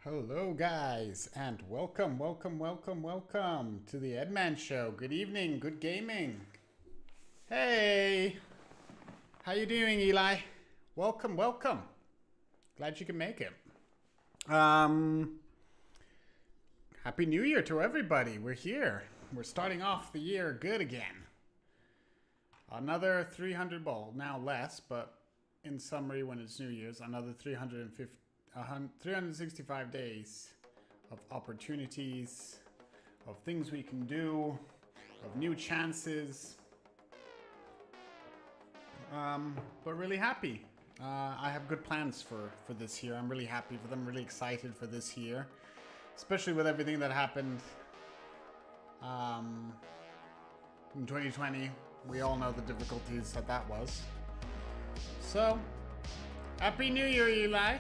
Hello guys, and welcome to the Edman show. Good evening, good gaming. Hey, how you doing, Eli? Welcome. Glad you can make it. Happy New Year to everybody. We're here. We're starting off the year good again. Another 300 ball, now less, but in summary, when it's New Year's, another 365 days of opportunities, of things we can do, of new chances. But really happy. I have good plans for this year. I'm really happy for them, really excited for this year. Especially with everything that happened in 2020. We all know the difficulties that was. So, Happy New Year, Eli.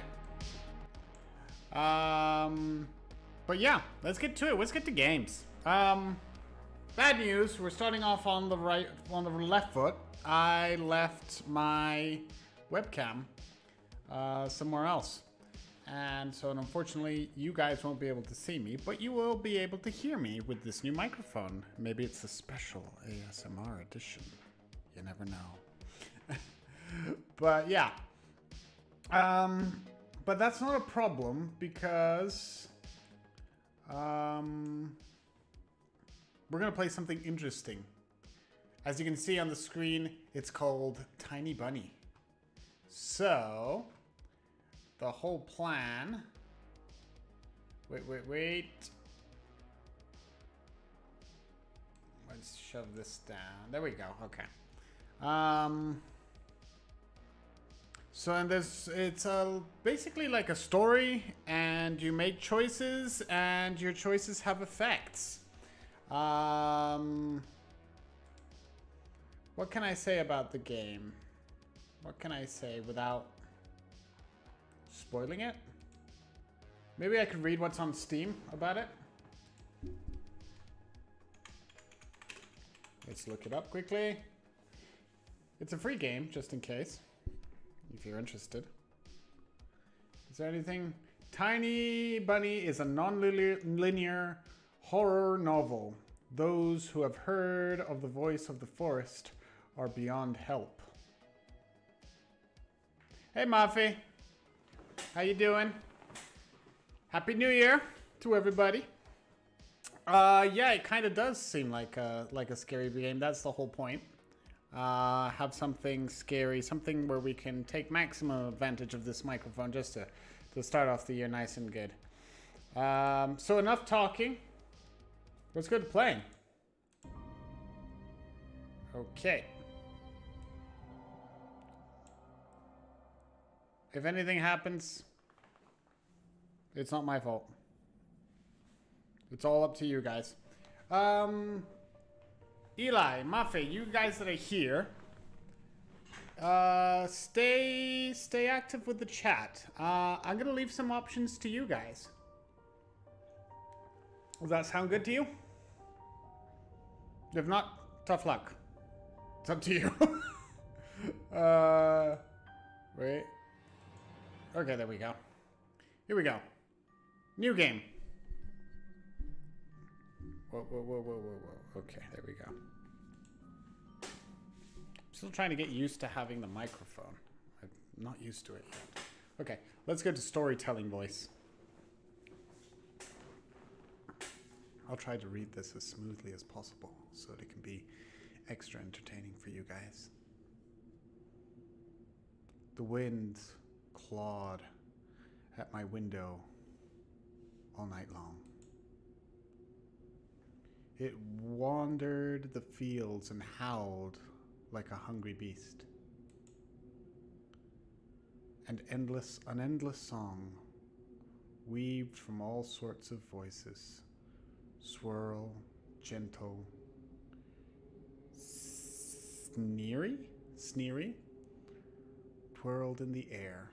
But yeah, let's get to it. Let's get to games. Bad news. We're starting off on the left foot. I left my webcam somewhere else. And so unfortunately, you guys won't be able to see me, but you will be able to hear me with this new microphone. Maybe it's a special ASMR edition. You never know. But yeah. But that's not a problem because we're going to play something interesting. As you can see on the screen, it's called Tiny Bunny. So, the whole plan... Wait. Let's shove this down. There we go. Okay. So in this, it's basically like a story, and you make choices, and your choices have effects. What can I say about the game? What can I say without spoiling it? Maybe I could read what's on Steam about it. Let's look it up quickly. It's a free game, just in case. If you're interested. Is there anything? Tiny Bunny is a non-linear horror novel. Those who have heard of the voice of the forest are beyond help. Hey, Mafi. How you doing? Happy New Year to everybody. Yeah, it kind of does seem like a scary game. That's the whole point. Have something scary, something where we can take maximum advantage of this microphone just to start off the year nice and good. So enough talking. Let's go to playing. Okay. If anything happens, it's not my fault. It's all up to you guys. Eli, Mafe, you guys that are here, stay active with the chat. I'm gonna leave some options to you guys. Does that sound good to you? If not, tough luck. It's up to you. Wait. Okay, there we go. Here we go. New game. Whoa. Okay, there we go. I'm still trying to get used to having the microphone. I'm not used to it yet. Okay, let's go to storytelling voice. I'll try to read this as smoothly as possible so that it can be extra entertaining for you guys. The wind clawed at my window all night long. It wandered the fields and howled like a hungry beast. And an endless song, weaved from all sorts of voices, swirl, gentle, sneery, twirled in the air.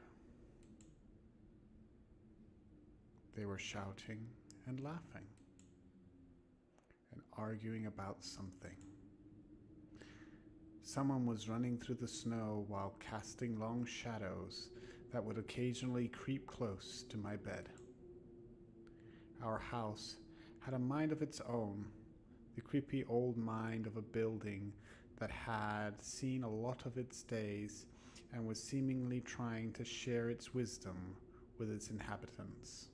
They were shouting and laughing, and arguing about something. Someone was running through the snow while casting long shadows that would occasionally creep close to my bed. Our house had a mind of its own, the creepy old mind of a building that had seen a lot of its days and was seemingly trying to share its wisdom with its inhabitants.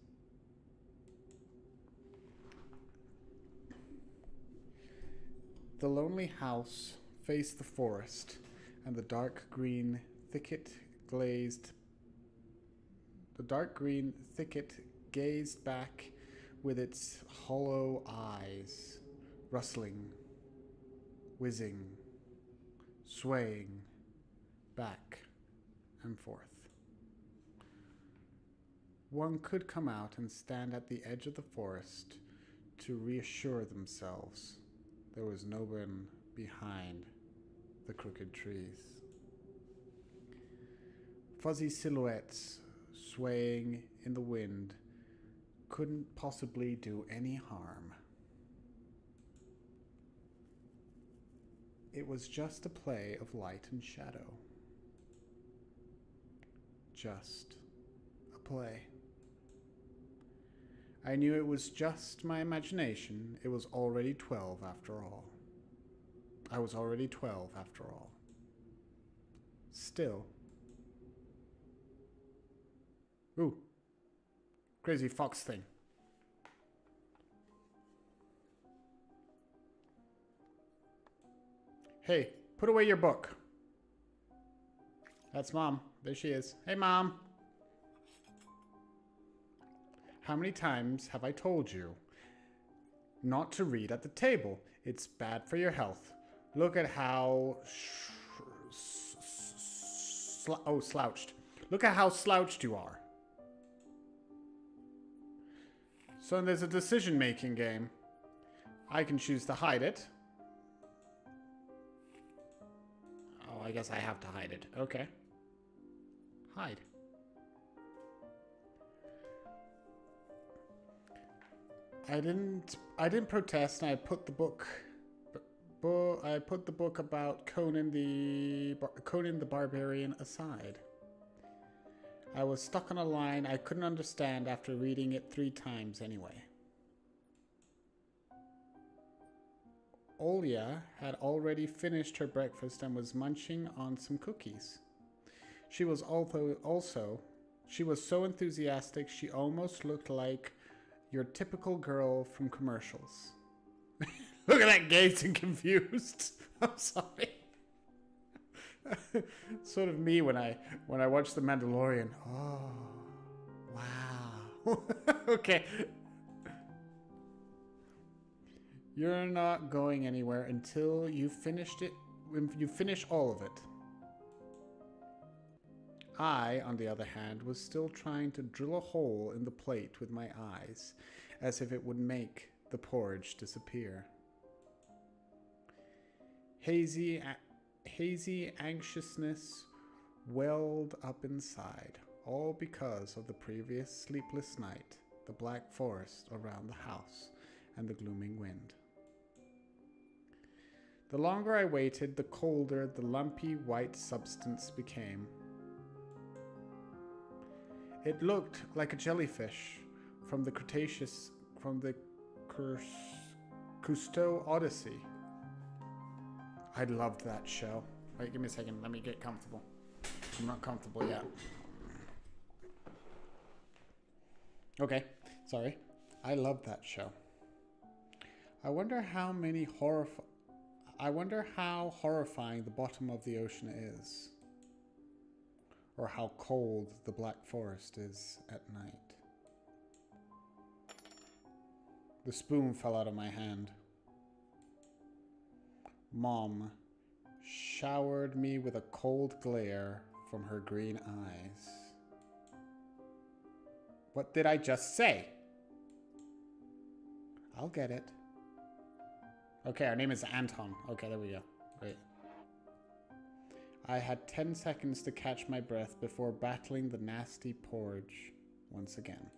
The lonely house faced the forest, and the dark green thicket gazed back with its hollow eyes, rustling, whizzing, swaying back and forth. One could come out and stand at the edge of the forest to reassure themselves there was no one behind the crooked trees. Fuzzy silhouettes swaying in the wind couldn't possibly do any harm. It was just a play of light and shadow. Just a play. I knew it was just my imagination. It was already 12 after all. I was already 12 after all. Still. Ooh. Crazy fox thing. Hey, put away your book. That's Mom. There she is. Hey, Mom. How many times have I told you not to read at the table? It's bad for your health. Look at how slouched. Look at how slouched you are. So there's a decision-making game. I can choose to hide it. Oh, I guess I have to hide it. Okay. Hide. I didn't protest, and I put the book about Conan the Barbarian aside. I was stuck on a line I couldn't understand after reading it 3 times anyway. Olya had already finished her breakfast and was munching on some cookies. She was so enthusiastic she almost looked like your typical girl from commercials. Look at that gaze and confused. I'm sorry. Sort of me when I watch The Mandalorian. Oh, wow. Okay. You're not going anywhere until you finished it. When you finish all of it. I, on the other hand, was still trying to drill a hole in the plate with my eyes, as if it would make the porridge disappear. Hazy anxiousness welled up inside, all because of the previous sleepless night, the black forest around the house, and the glooming wind. The longer I waited, the colder the lumpy white substance became. It looked like a jellyfish from the Cousteau Odyssey. I loved that show. Wait, give me a second. Let me get comfortable. I'm not comfortable yet. Okay, sorry. I loved that show. I wonder how horrifying the bottom of the ocean is. Or how cold the Black Forest is at night. The spoon fell out of my hand. Mom showered me with a cold glare from her green eyes. What did I just say? I'll get it. Okay, our name is Anton. Okay, there we go. Great. I had 10 seconds to catch my breath before battling the nasty porridge once again.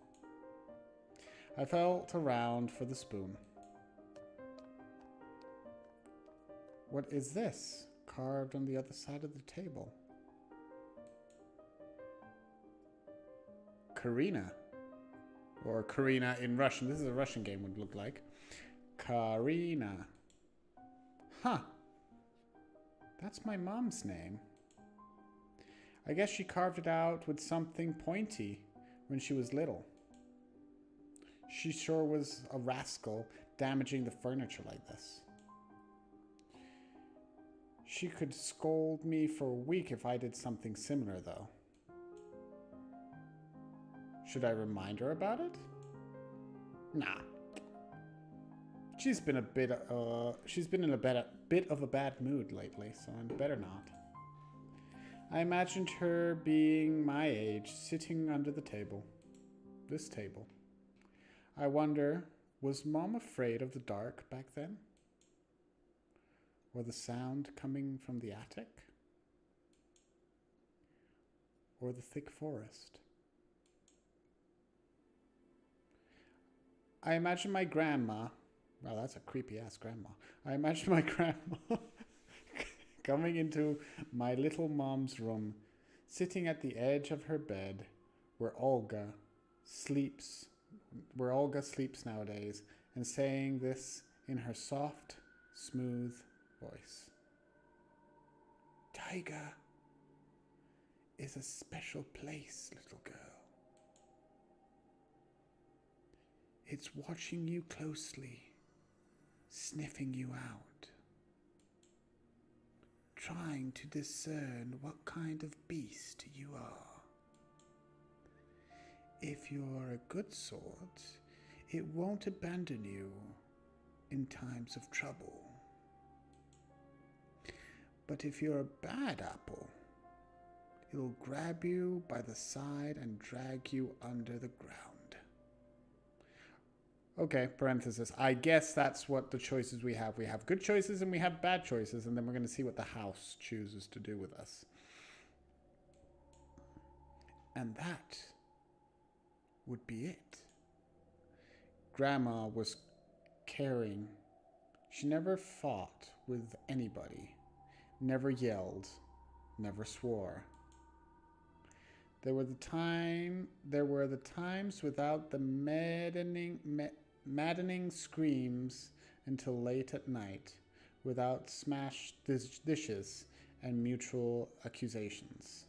I felt around for the spoon. What is this carved on the other side of the table? Karina. Or Karina in Russian. This is a Russian game would look like. Karina. Huh. That's my mom's name. I guess she carved it out with something pointy when she was little. She sure was a rascal damaging the furniture like this. She could scold me for a week if I did something similar, though. Should I remind her about it? Nah. She's been in a bit of a bad mood lately, so I'd better not. I imagined her being my age, sitting under the table. This table. I wonder, was Mom afraid of the dark back then? Or the sound coming from the attic? Or the thick forest? I imagine my grandma... Wow, that's a creepy-ass grandma. I imagine my grandma coming into my little mom's room, sitting at the edge of her bed where Olga sleeps nowadays, and saying this in her soft, smooth voice. Taiga is a special place, little girl. It's watching you closely, sniffing you out, trying to discern what kind of beast you are. If you're a good sort, it won't abandon you in times of trouble. But if you're a bad apple, it'll grab you by the side and drag you under the ground. Okay, parenthesis. I guess that's what the choices we have. We have good choices and we have bad choices, and then we're going to see what the house chooses to do with us. And that would be it. Grandma was caring. She never fought with anybody, never yelled, never swore. There were the times without the maddening screams until late at night, without smashed dishes and mutual accusations.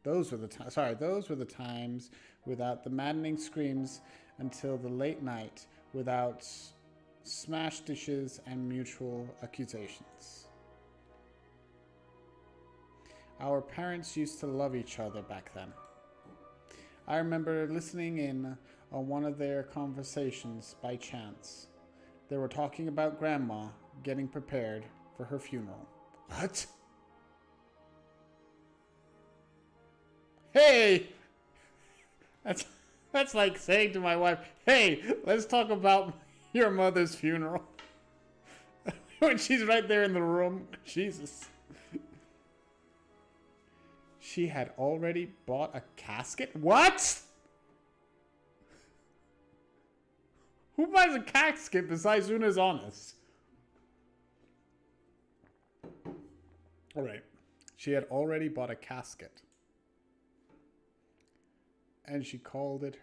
Those were the times without the maddening screams until the late night, without smashed dishes and mutual accusations. Our parents used to love each other back then. I remember listening in on one of their conversations by chance. They were talking about Grandma getting prepared for her funeral. What? Hey! That's like saying to my wife, hey, let's talk about your mother's funeral. When she's right there in the room. Jesus. She had already bought a casket? What? Who buys a casket besides Una's Honest? Alright. She had already bought a casket. And she called it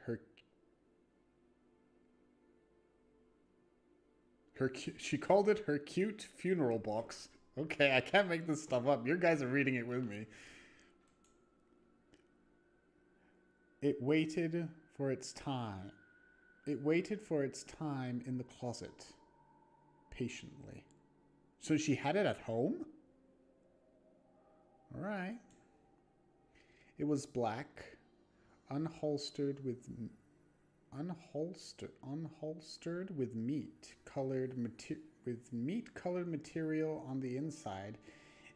she called it her cute funeral box. Okay, I can't make this stuff up. You guys are reading it with me. It waited for its time. It waited for its time in the closet, patiently. So she had it at home? All right. It was black, unholstered with meat-colored material on the inside.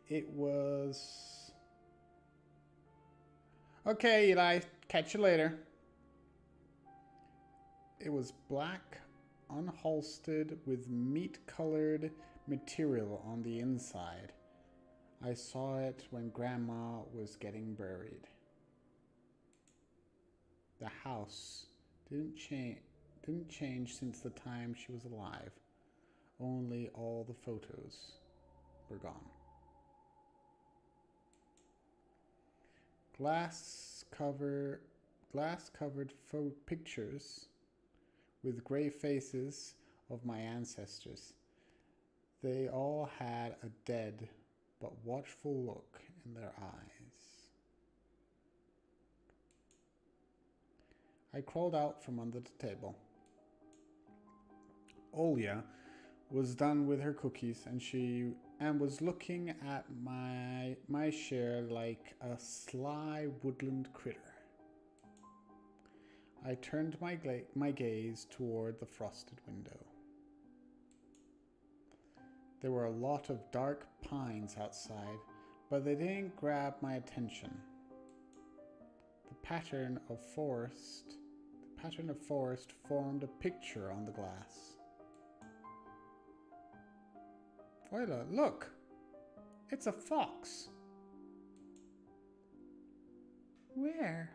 It was... Okay, Eli, catch you later. It was black, unholstered with meat-colored material on the inside. I saw it when Grandma was getting buried. The house didn't change since the time she was alive. Only all the photos were gone. glass-covered pictures with grey faces of my ancestors. They all had a dead but watchful look in their eyes. I crawled out from under the table. Olya was done with her cookies and was looking at my share like a sly woodland critter. I turned my gaze toward the frosted window. There were a lot of dark pines outside, but they didn't grab my attention. The pattern of forest formed a picture on the glass. Oila, look! It's a fox! Where?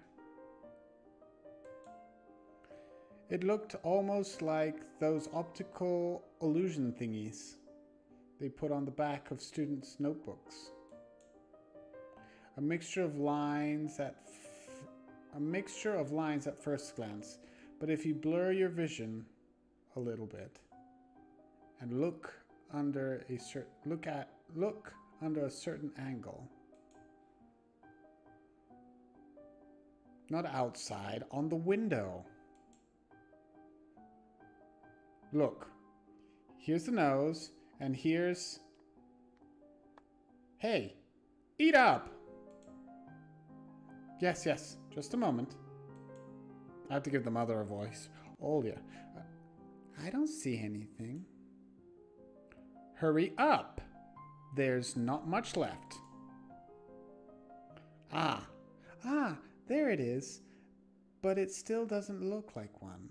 It looked almost like those optical illusion thingies they put on the back of students' notebooks. A mixture of lines at first glance, but if you blur your vision a little bit and look under a certain angle, not outside, on the window. Look, here's the nose, and here's... Hey, eat up! Yes, just a moment. I have to give the mother a voice. Olya, I don't see anything. Hurry up! There's not much left. Ah, there it is. But it still doesn't look like one.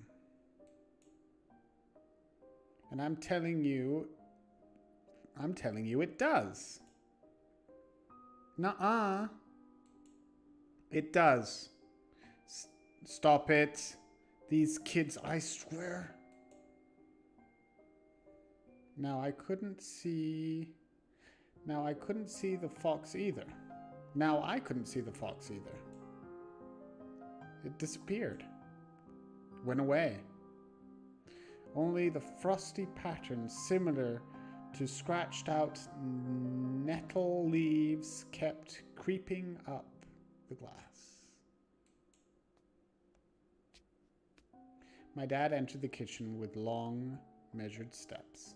And I'm telling you it does. Nuh-uh. It does. Stop it. These kids, I swear. Now I couldn't see the fox either. It disappeared. Went away. Only the frosty pattern similar to scratched out nettle leaves kept creeping up the glass. My dad entered the kitchen with long, measured steps.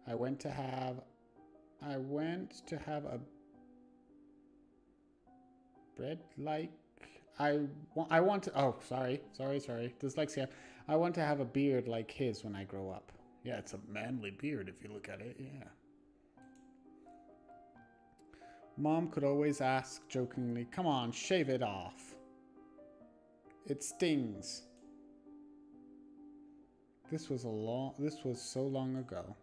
I went to have a bread like dyslexia. I want to have a beard like his when I grow up. Yeah, it's a manly beard if you look at it, yeah. Mom could always ask jokingly, "Come on, shave it off. It stings." This was so long ago.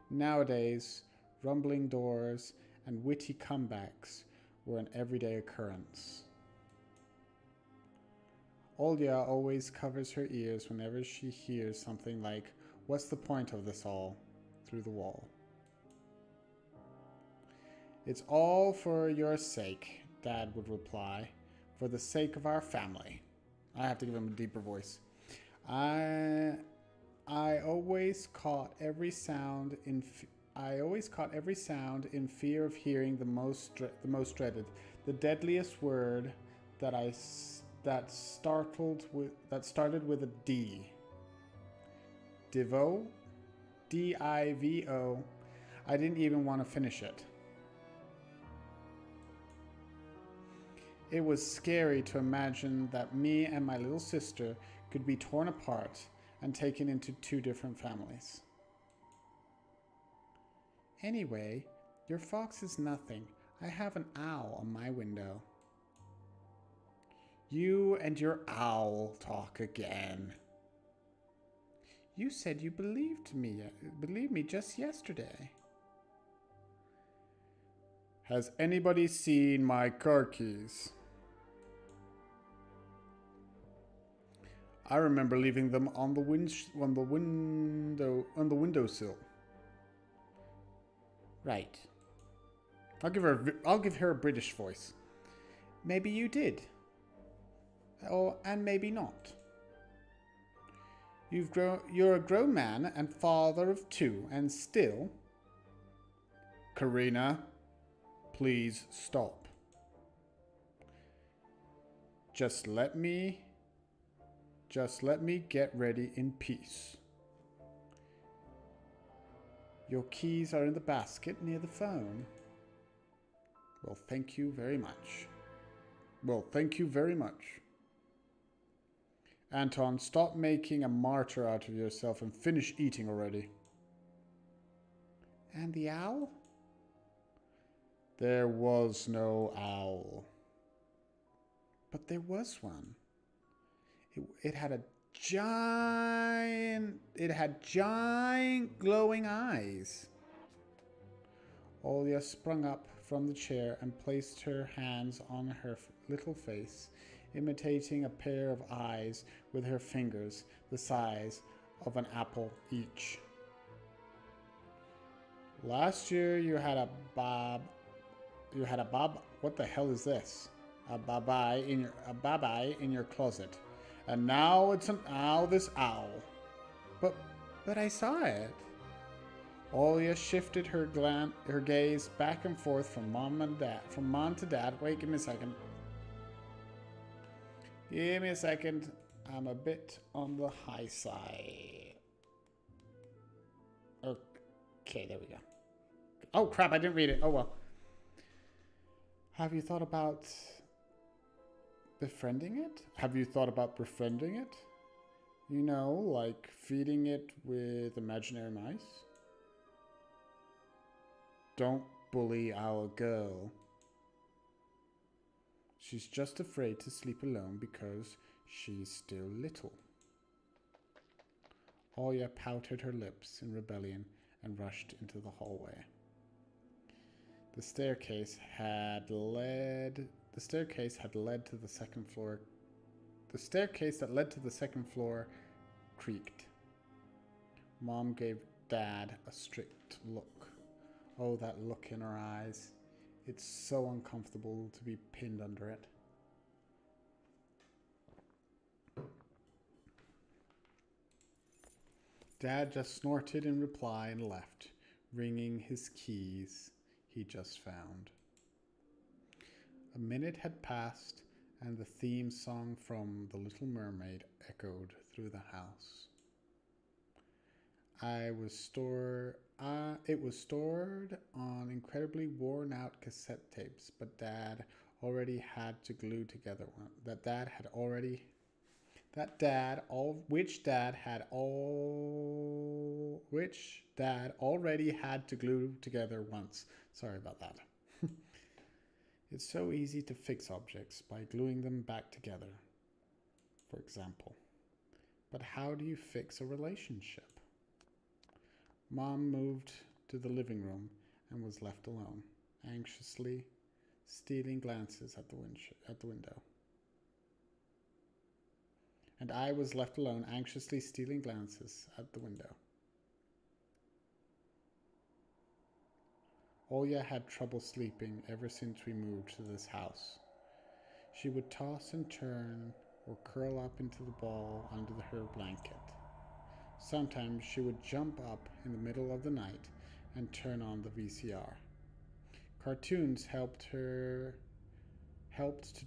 Nowadays, rumbling doors and witty comebacks were an everyday occurrence. Olya always covers her ears whenever she hears something like, "What's the point of this all?" through the wall. "It's all for your sake," Dad would reply. "For the sake of our family." I have to give him a deeper voice. I always caught every sound in fear of hearing the most dreaded, the deadliest word that started with a D. Divo? D-I-V-O. I didn't even want to finish it. It was scary to imagine that me and my little sister could be torn apart and taken into two different families. Anyway, your fox is nothing. I have an owl on my window. You and your owl talk again. You said you believed me just yesterday. Has anybody seen my car keys? I remember leaving them on the windowsill. Right. I'll give her a British voice. Maybe you did. Oh, and maybe not. You're a grown man and father of 2, and still... Karina, please stop. Just let me get ready in peace. Your keys are in the basket near the phone. Well, thank you very much. Anton, stop making a martyr out of yourself and finish eating already. And the owl? There was no owl. But there was one. It had giant glowing eyes. Olya sprung up from the chair and placed her hands on her little face, imitating a pair of eyes with her fingers the size of an apple each. Last year you had a what the hell is this? A babai in your closet. And now it's this owl. But I saw it. Olya shifted her gaze back and forth from mom to dad. Wait, give me a second. I'm a bit on the high side. Okay, there we go. Oh crap, I didn't read it. Oh well. Have you thought about befriending it? You know, like feeding it with imaginary mice? Don't bully our girl. She's just afraid to sleep alone because she's still little. Olya pouted her lips in rebellion and rushed into the hallway. The staircase that led to the second floor. The staircase that led to the second floor creaked. Mom gave Dad a strict look. Oh, that look in her eyes. It's so uncomfortable to be pinned under it. Dad just snorted in reply and left, ringing his keys he just found. A minute had passed, and the theme song from The Little Mermaid echoed through the house. It was stored on incredibly worn-out cassette tapes, but which Dad had already had to glue together once. Sorry about that. It's so easy to fix objects by gluing them back together, for example. But how do you fix a relationship? Mom moved to the living room and was left alone, anxiously stealing glances at the window. And I was left alone, anxiously stealing glances at the window. Olya had trouble sleeping ever since we moved to this house. She would toss and turn or curl up into the ball under her blanket. Sometimes she would jump up in the middle of the night and turn on the VCR. Cartoons helped to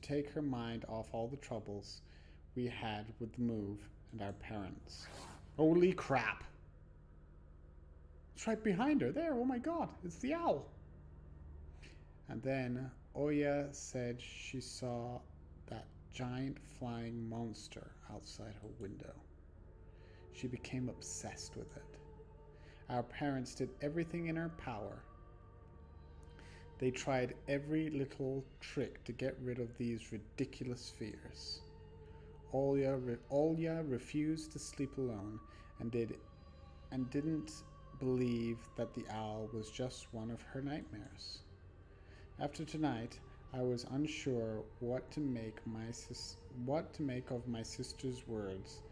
take her mind off all the troubles we had with the move and our parents. Holy crap! It's right behind her there. Oh my god, it's the owl. And then Olya said she saw that giant flying monster outside her window. She became obsessed with it. Our parents did everything in their power. They tried every little trick to get rid of these ridiculous fears. Olya refused to sleep alone and didn't believe that the owl was just one of her nightmares. After tonight, I was unsure what to make of my sister's words,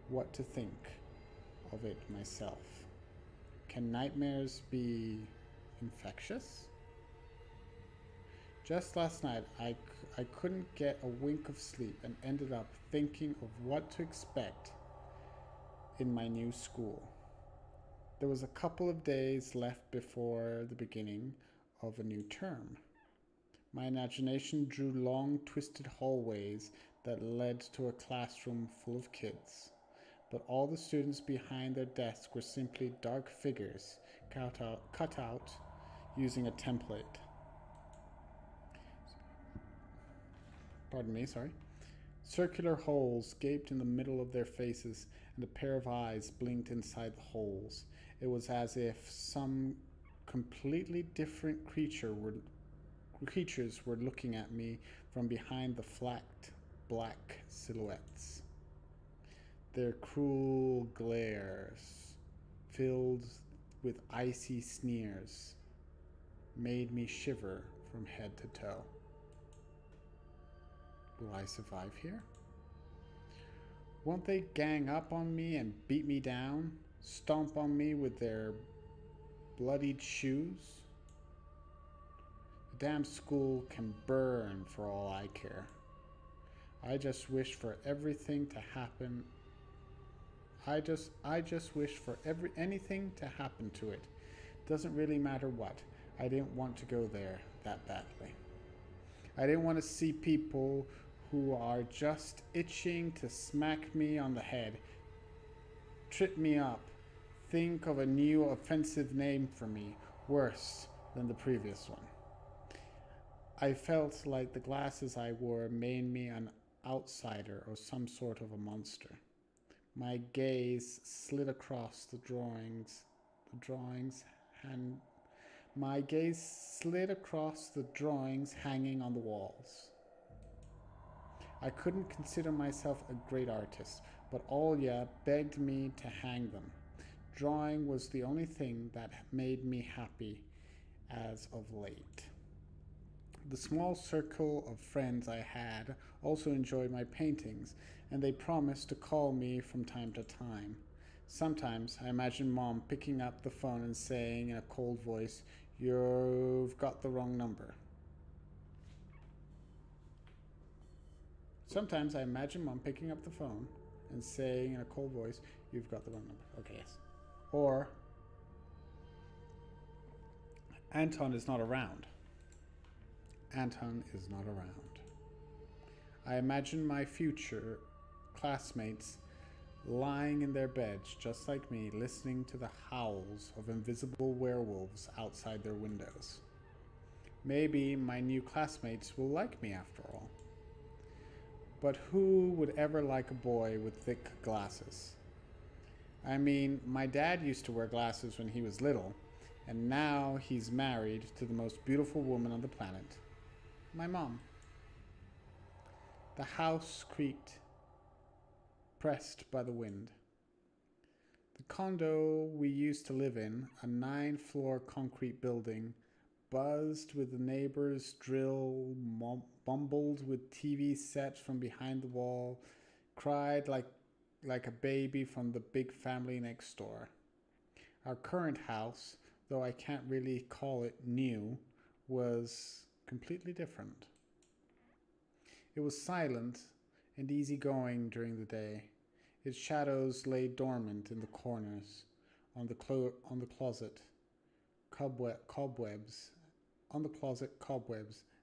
what to think of it myself. Can nightmares be infectious? Just last night, I couldn't get a wink of sleep and ended up thinking of what to expect in my new school. There was a couple of days left before the beginning of a new term. My imagination drew long, twisted hallways that led to a classroom full of kids. But all the students behind their desks were simply dark figures cut out using a template. Pardon me, sorry. Circular holes gaped in the middle of their faces, and a pair of eyes blinked inside the holes. It was as if some completely different creatures were looking at me from behind the flat black silhouettes. Their cruel glares, filled with icy sneers, made me shiver from head to toe. Will I survive here? Won't they gang up on me and beat me down, stomp on me with their bloodied shoes? The damn school can burn for all I care. I just wish for everything to happen. I just wish for anything to happen to it. Doesn't really matter what. I didn't want to go there that badly. I didn't want to see people who are just itching to smack me on the head, trip me up, think of a new offensive name for me, worse than the previous one. I felt like the glasses I wore made me an outsider or some sort of a monster. My gaze slid across the drawings hanging on the walls. I couldn't consider myself a great artist, but Olya begged me to hang them. Drawing was the only thing that made me happy as of late. The small circle of friends I had also enjoyed my paintings, and they promised to call me from time to time. Sometimes I imagine Mom picking up the phone and saying in a cold voice, "You've got the wrong number." Sometimes I imagine Mom picking up the phone and saying in a cold voice, "You've got the wrong number." Okay, yes. Or, "Anton is not around." Anton is not around. I imagine my future classmates lying in their beds just like me, listening to the howls of invisible werewolves outside their windows. Maybe my new classmates will like me after all. But who would ever like a boy with thick glasses? I mean, my dad used to wear glasses when he was little, and now he's married to the most beautiful woman on the planet, my mom. The house creaked, pressed by the wind. The condo we used to live in, a 9-floor concrete building, buzzed with the neighbors' drill, bumbled with TV sets from behind the wall, cried like a baby from the big family next door. Our current house, though I can't really call it new, was completely different. It was silent and easygoing during the day. Its shadows lay dormant in the corners, on the closet cobwebs,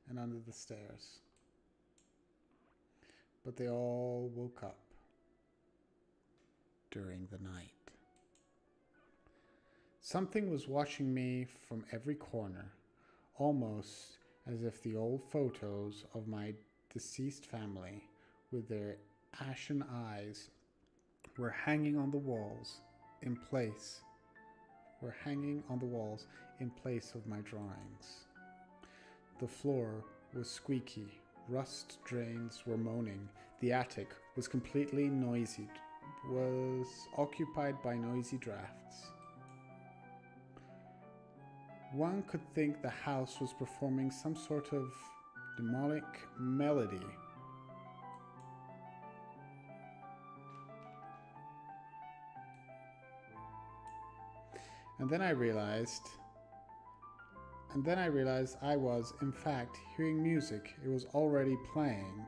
and under the stairs. But they all woke up during the night. Something was watching me from every corner, almost as if the old photos of my deceased family, with their ashen eyes, were hanging on the walls in place of my drawings. The floor was squeaky, rust drains were moaning, the attic was completely noisy, was occupied by noisy drafts. One could think the house was performing some sort of demonic melody. And then I realized And then I realized I was, in fact, hearing music. It was already playing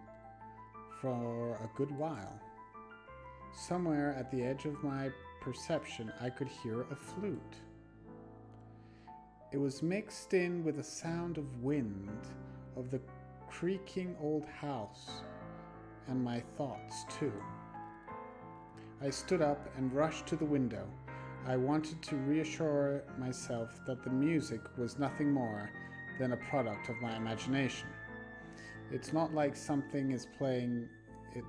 for a good while. Somewhere at the edge of my perception, I could hear a flute. It was mixed in with the sound of wind, of the creaking old house, and my thoughts too. I stood up and rushed to the window. I wanted to reassure myself that the music was nothing more than a product of my imagination. It's not like something is playing it.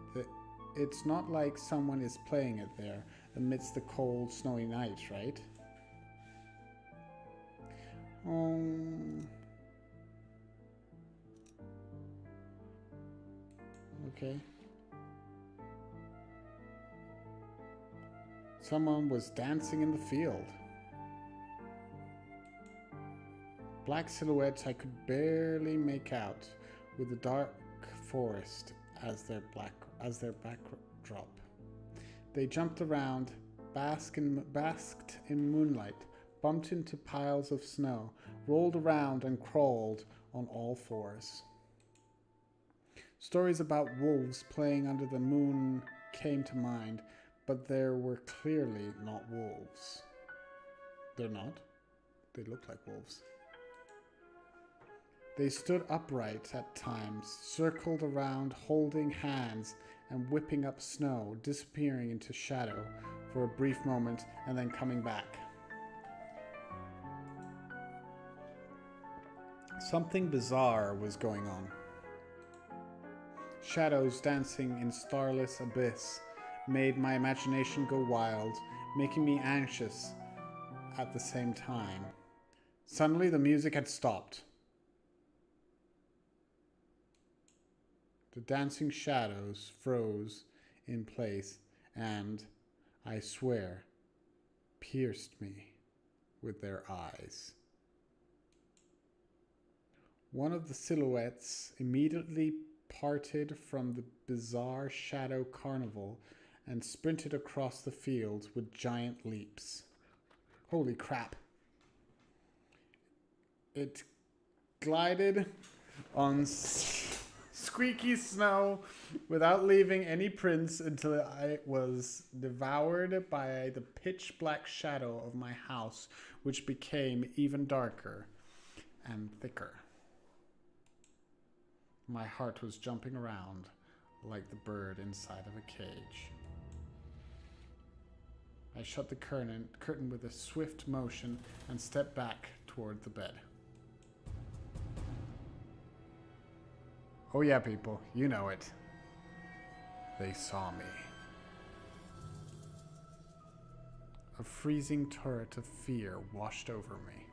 It's not like someone is playing it there amidst the cold, snowy night, right? Okay. Someone was dancing in the field. Black silhouettes I could barely make out, with the dark forest as their backdrop. They jumped around, basked in moonlight, bumped into piles of snow, rolled around and crawled on all fours. Stories about wolves playing under the moon came to mind, but there were clearly not wolves. They're not. They look like wolves. They stood upright at times, circled around, holding hands and whipping up snow, disappearing into shadow for a brief moment and then coming back. Something bizarre was going on. Shadows dancing in starless abyss made my imagination go wild, making me anxious at the same time. Suddenly the music had stopped. The dancing shadows froze in place and, I swear, pierced me with their eyes. One of the silhouettes immediately parted from the bizarre shadow carnival and sprinted across the field with giant leaps. Holy crap. It glided on squeaky snow without leaving any prints until it was devoured by the pitch black shadow of my house, which became even darker and thicker. My heart was jumping around like the bird inside of a cage. I shut the curtain with a swift motion and stepped back toward the bed. Oh yeah, people, you know it. They saw me. A freezing torrent of fear washed over me.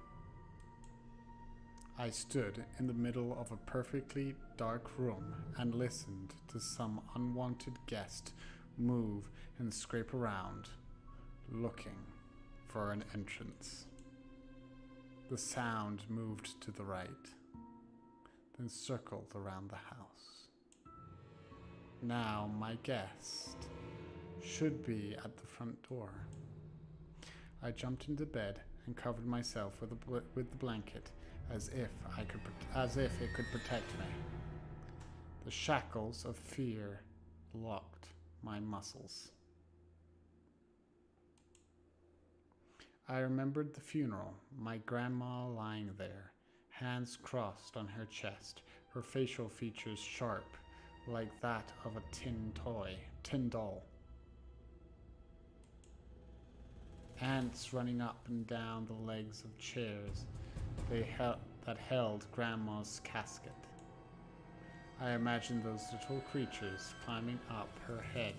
I stood in the middle of a perfectly dark room and listened to some unwanted guest move and scrape around, looking for an entrance. The sound moved to the right, then circled around the house. Now my guest should be at the front door. I jumped into bed and covered myself with the blanket as if it could protect me. The shackles of fear locked my muscles. I remembered the funeral, my grandma lying there, hands crossed on her chest, her facial features sharp, like that of a tin doll. Ants running up and down the legs of chairs that held Grandma's casket. I imagined those little creatures climbing up her head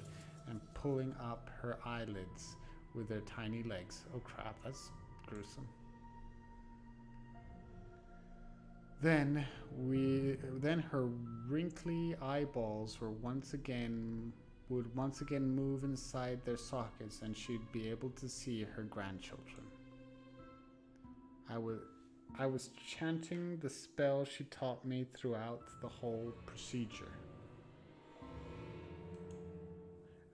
and pulling up her eyelids with their tiny legs. Oh crap, that's gruesome. Then her wrinkly eyeballs would once again move inside their sockets, and she'd be able to see her grandchildren. I was chanting the spell she taught me throughout the whole procedure.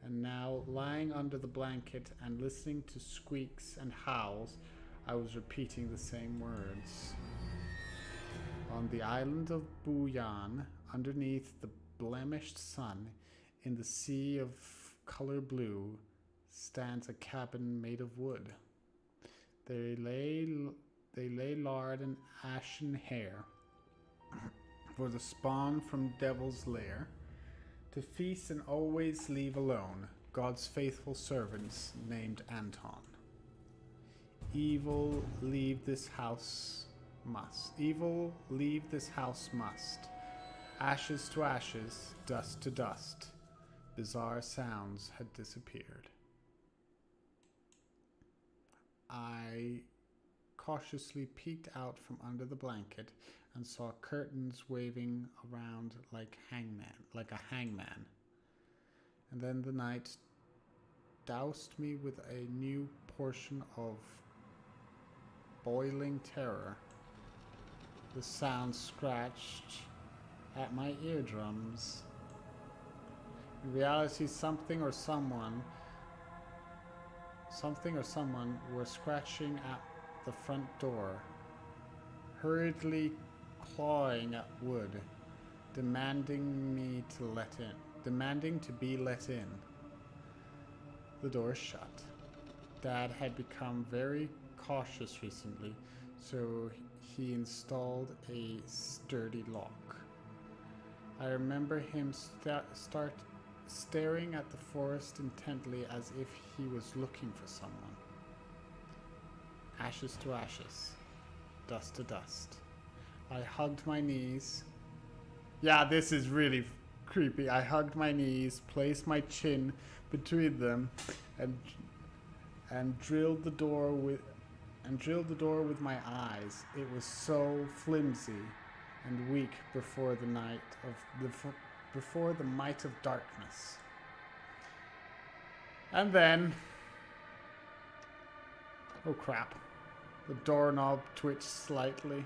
And now, lying under the blanket and listening to squeaks and howls, I was repeating the same words. On the island of Buyan, underneath the blemished sun, in the sea of color blue, stands a cabin made of wood. They lay lard and ashen hair for the spawn from devil's lair, to feast and always leave alone God's faithful servants named Anton. Evil leave this house must. Evil leave this house must. Ashes to ashes, dust to dust. Bizarre sounds had disappeared. I cautiously peeked out from under the blanket and saw curtains waving around like a hangman. And then the night doused me with a new portion of boiling terror. The sound scratched at my eardrums. In reality, something or someone were scratching at the front door, hurriedly clawing at wood, demanding to be let in. The door shut. Dad had become very cautious recently, so he installed a sturdy lock. I remember him staring at the forest intently as if he was looking for someone. Ashes to ashes, dust to dust. I hugged my knees. Yeah, this is really creepy. I hugged my knees, placed my chin between them, and drilled the door with my eyes. It was so flimsy and weak before the might of darkness. And then, oh crap, the doorknob twitched slightly.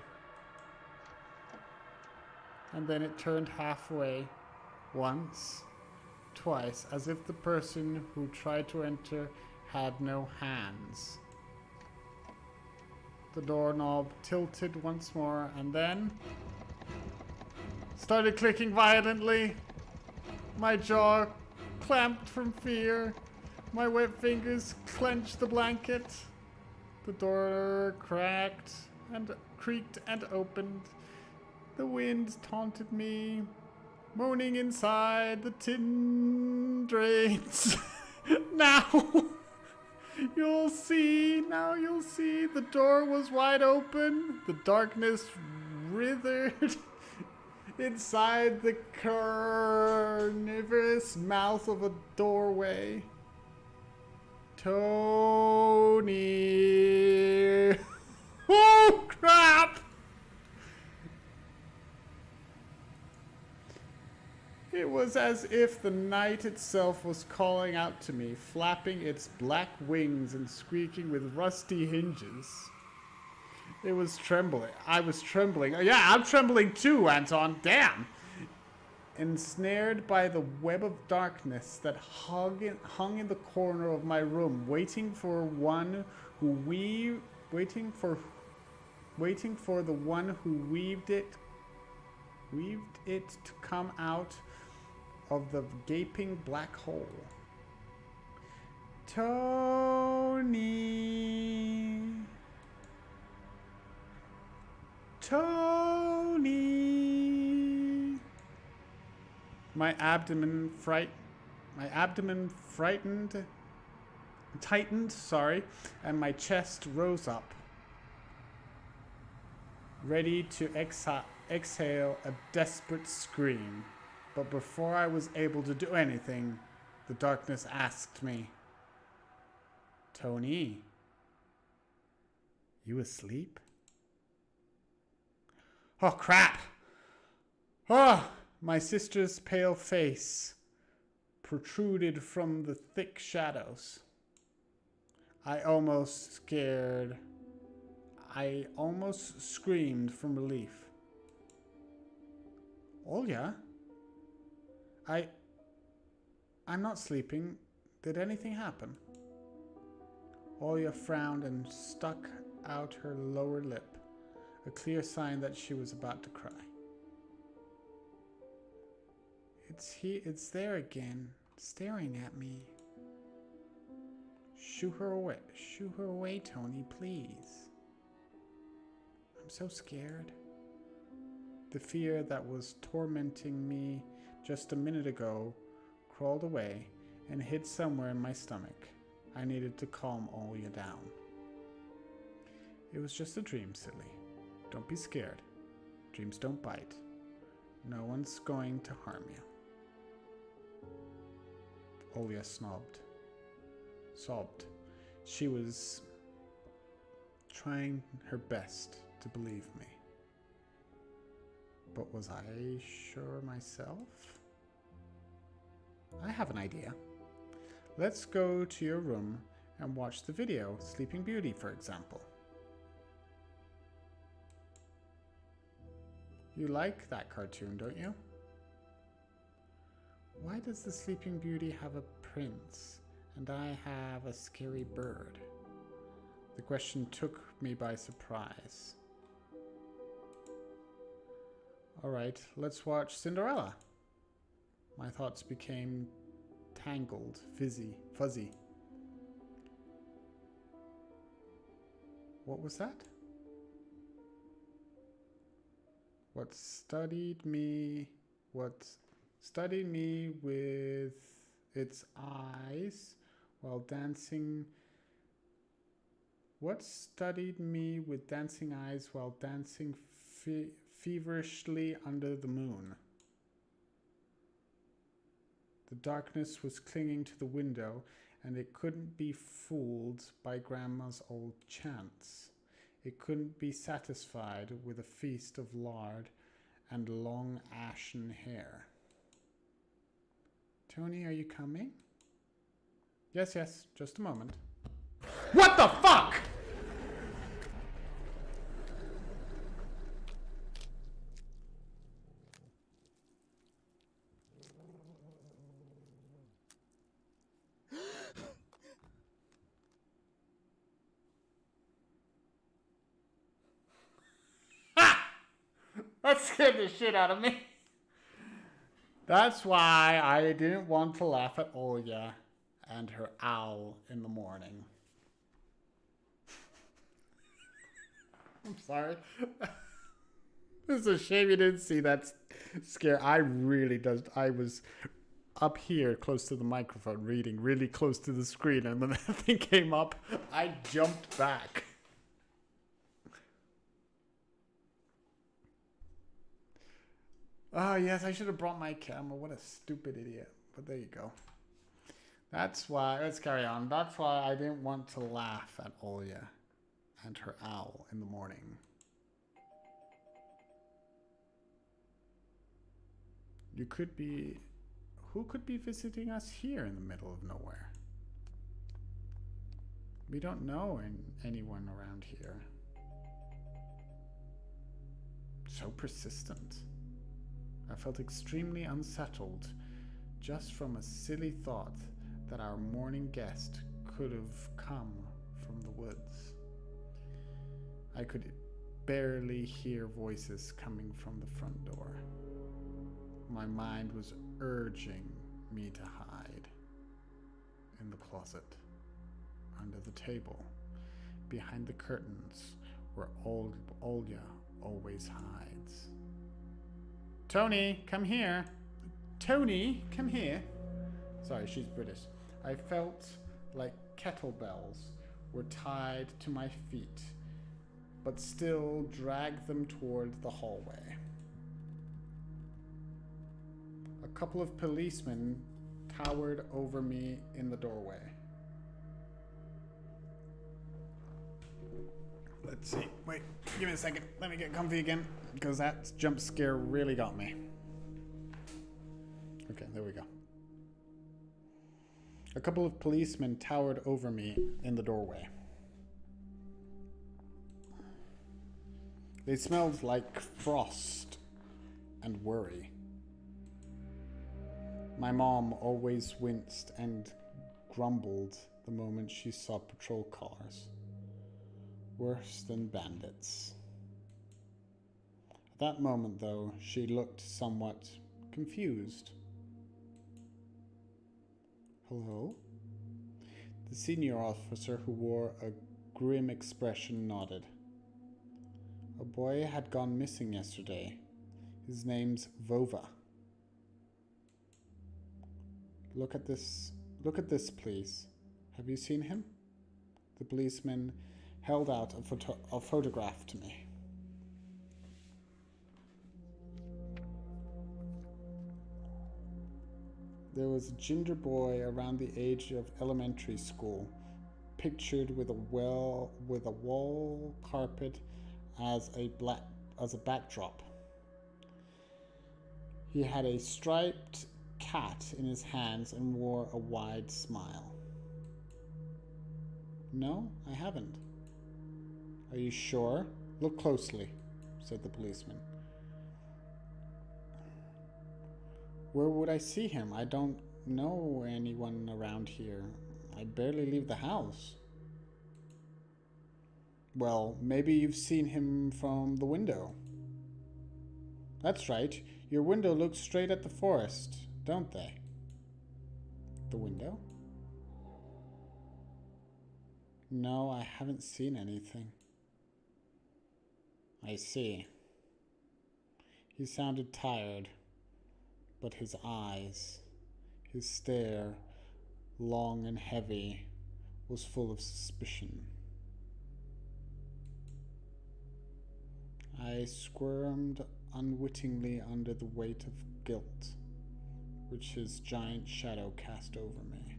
And then it turned halfway, once, twice, as if the person who tried to enter had no hands. The doorknob tilted once more and then started clicking violently. My jaw clamped from fear. My wet fingers clenched the blanket. The door cracked and creaked and opened. The wind taunted me, moaning inside the tin drains. Now you'll see. The door was wide open. The darkness writhed inside the carnivorous mouth of a doorway. Tony. Oh, crap! It was as if the night itself was calling out to me, flapping its black wings and squeaking with rusty hinges. It was trembling. I was trembling. Yeah, I'm trembling too, Anton. Damn! Ensnared by the web of darkness that hung in the corner of my room, waiting for the one who weaved it to come out of the gaping black hole. Tony. My abdomen tightened, and my chest rose up, ready to exhale a desperate scream. But before I was able to do anything, the darkness asked me, Tony, you asleep? Oh, crap! Oh, my sister's pale face protruded from the thick shadows. I almost screamed from relief. Olya? I'm not sleeping. Did anything happen? Olya frowned and stuck out her lower lip. a clear sign that she was about to cry. It's there again, staring at me. Shoo her away, Tony, please. I'm so scared. The fear that was tormenting me just a minute ago crawled away and hid somewhere in my stomach. I needed to calm Olya down. It was just a dream, silly. Don't be scared. Dreams don't bite. No one's going to harm you. Olya sobbed. She was trying her best to believe me. But was I sure myself? I have an idea. Let's go to your room and watch the video, Sleeping Beauty, for example. You like that cartoon, don't you? Why does the Sleeping Beauty have a prince and I have a scary bird? The question took me by surprise. Alright, let's watch Cinderella. My thoughts became tangled, fuzzy. What was that? What studied me with its eyes while dancing? What studied me with dancing eyes while dancing feverishly under the moon? The darkness was clinging to the window, and it couldn't be fooled by Grandma's old chants. It couldn't be satisfied with a feast of lard and long ashen hair. Tony, are you coming? Yes, just a moment. What the fuck?! That scared the shit out of me. That's why I didn't want to laugh at Olya and her owl in the morning. I'm sorry. It's a shame you didn't see that scare. I was up here close to the microphone reading, really close to the screen, and when that thing came up, I jumped back. Oh, yes, I should have brought my camera. What a stupid idiot. But there you go. That's why, let's carry on. That's why I didn't want to laugh at Olya and her owl in the morning. Who could be visiting us here in the middle of nowhere? We don't know anyone around here. So persistent. I felt extremely unsettled just from a silly thought that our morning guest could have come from the woods. I could barely hear voices coming from the front door. My mind was urging me to hide in the closet, under the table, behind the curtains where Olya always hides. Tony, come here. Tony, come here. Sorry, she's British. I felt like kettlebells were tied to my feet, but still dragged them toward the hallway. A couple of policemen towered over me in the doorway. Let's see. Wait, give me a second. Let me get comfy again, because that jump scare really got me. Okay, there we go. A couple of policemen towered over me in the doorway. They smelled like frost and worry. My mom always winced and grumbled the moment she saw patrol cars. Worse than bandits. At that moment, though, she looked somewhat confused. Hello? The senior officer, who wore a grim expression, nodded. A boy had gone missing yesterday. His name's Vova. Look at this, please. Have you seen him? The policeman held out a photograph to me. There was a ginger boy around the age of elementary school, pictured with a wall carpet as a backdrop. He had a striped cat in his hands and wore a wide smile. No, I haven't. Are you sure? Look closely, said the policeman. Where would I see him? I don't know anyone around here. I barely leave the house. Well, maybe you've seen him from the window. That's right. Your window looks straight at the forest, don't they? The window? No, I haven't seen anything. I see. He sounded tired, but his eyes, his stare, long and heavy, was full of suspicion. I squirmed unwittingly under the weight of guilt, which his giant shadow cast over me.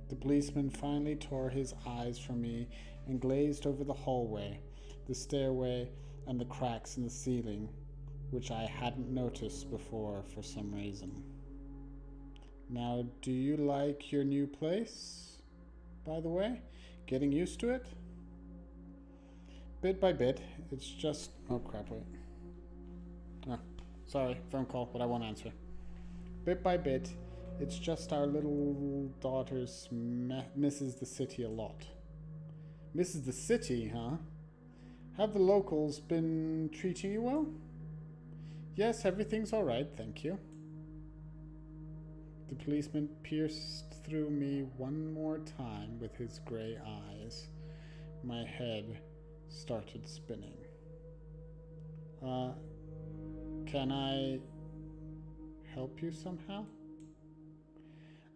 The policeman finally tore his eyes from me and glazed over the hallway, the stairway, and the cracks in the ceiling, which I hadn't noticed before for some reason. Now, do you like your new place, by the way? Getting used to it? Bit by bit, it's just... Oh, crap, wait. Oh, sorry, phone call, but I won't answer. Bit by bit, it's just our little daughter's misses the city a lot. Misses the city, huh? Have the locals been treating you well? Yes, everything's all right, thank you. The policeman pierced through me one more time with his gray eyes. My head started spinning. Can I help you somehow?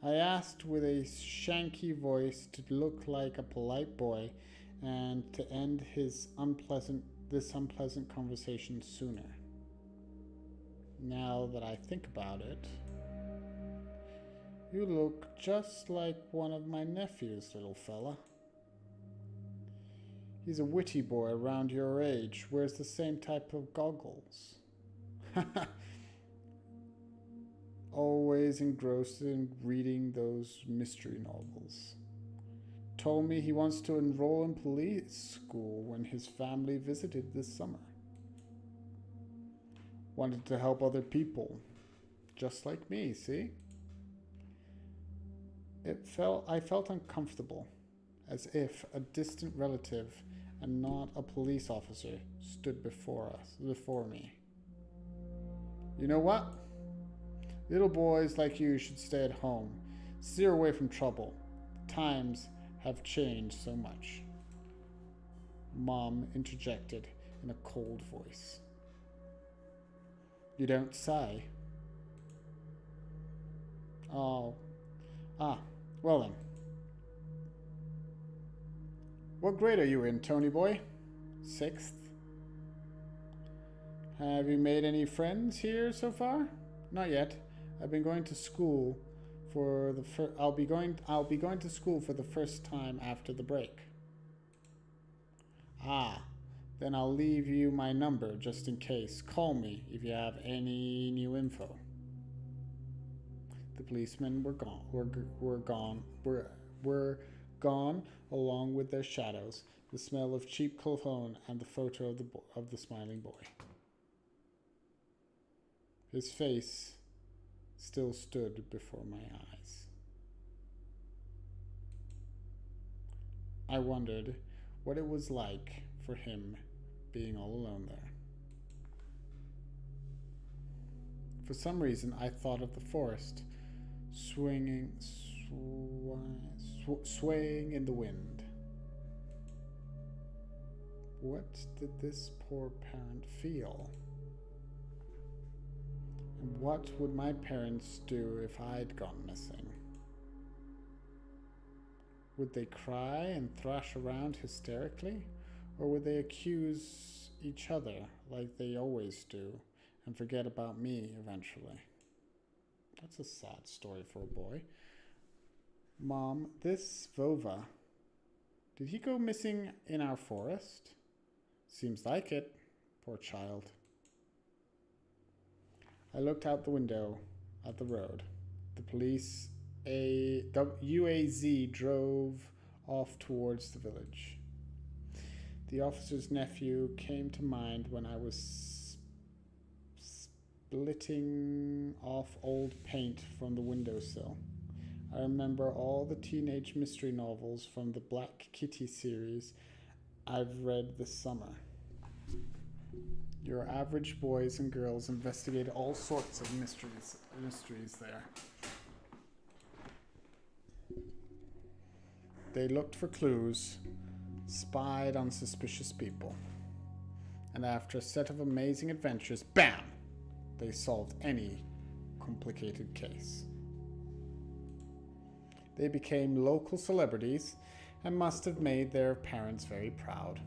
I asked with a shanky voice to look like a polite boy and to end this unpleasant conversation sooner. Now that I think about it, you look just like one of my nephews, little fella. He's a witty boy around your age, wears the same type of goggles. Always engrossed in reading those mystery novels. Told me he wants to enroll in police school when his family visited this summer. Wanted to help other people, just like me, see? I felt uncomfortable, as if a distant relative and not a police officer stood before me. You know what? Little boys like you should stay at home. Steer away from trouble. Times have changed so much. Mom interjected in a cold voice. You don't say. Oh. Well then. What grade are you in, Tony boy? 6th. Have you made any friends here so far? Not yet. I've been going to school for the I'll be going to school for the first time after the break. Then I'll leave you my number just in case. Call me if you have any new info. The policemen were gone along with their shadows, the smell of cheap cologne, and the photo of the smiling boy. His face still stood before my eyes. I wondered what it was like for him being all alone there. For some reason, I thought of the forest swaying in the wind. What did this poor parent feel? And what would my parents do if I'd gone missing? Would they cry and thrash around hysterically? Or would they accuse each other like they always do and forget about me eventually? That's a sad story for a boy. Mom, this Vova, did he go missing in our forest? Seems like it. Poor child. I looked out the window at the road. The police, UAZ, drove off towards the village. The officer's nephew came to mind when I was splitting off old paint from the windowsill. I remember all the teenage mystery novels from the Black Kitty series I've read this summer. Your average boys and girls investigate all sorts of mysteries there. They looked for clues, spied on suspicious people, and after a set of amazing adventures, bam! They solved any complicated case. They became local celebrities and must have made their parents very proud.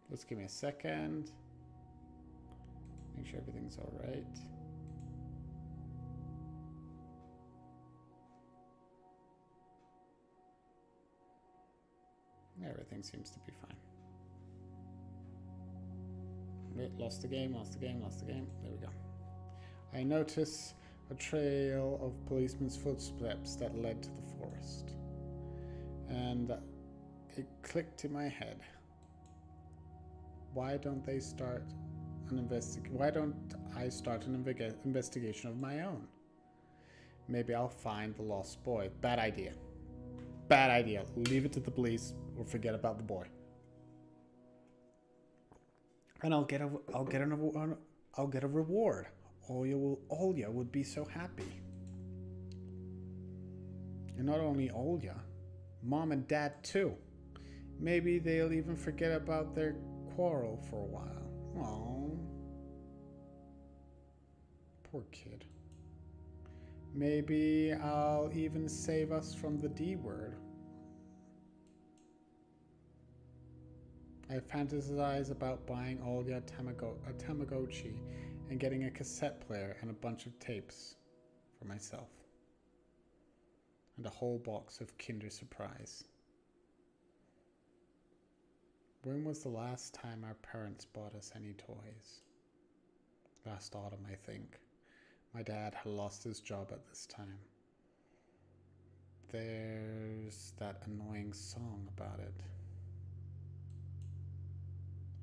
Let's give me a second. Make sure everything's all right. Everything seems to be fine. Wait, lost the game. There we go. I notice a trail of policemen's footsteps that led to the forest. And it clicked in my head. Why don't I start an investigation of my own? Maybe I'll find the lost boy. Bad idea. Leave it to the police or forget about the boy. And I'll get a reward. Olya would be so happy. And not only Olya, Mom and Dad too. Maybe they'll even forget about their quarrel for a while. Aww. Poor kid. Maybe I'll even save us from the D word. I fantasize about buying Olya a Tamagotchi and getting a cassette player and a bunch of tapes for myself. And a whole box of Kinder Surprise. When was the last time our parents bought us any toys? Last autumn, I think. My dad had lost his job at this time. There's that annoying song about it.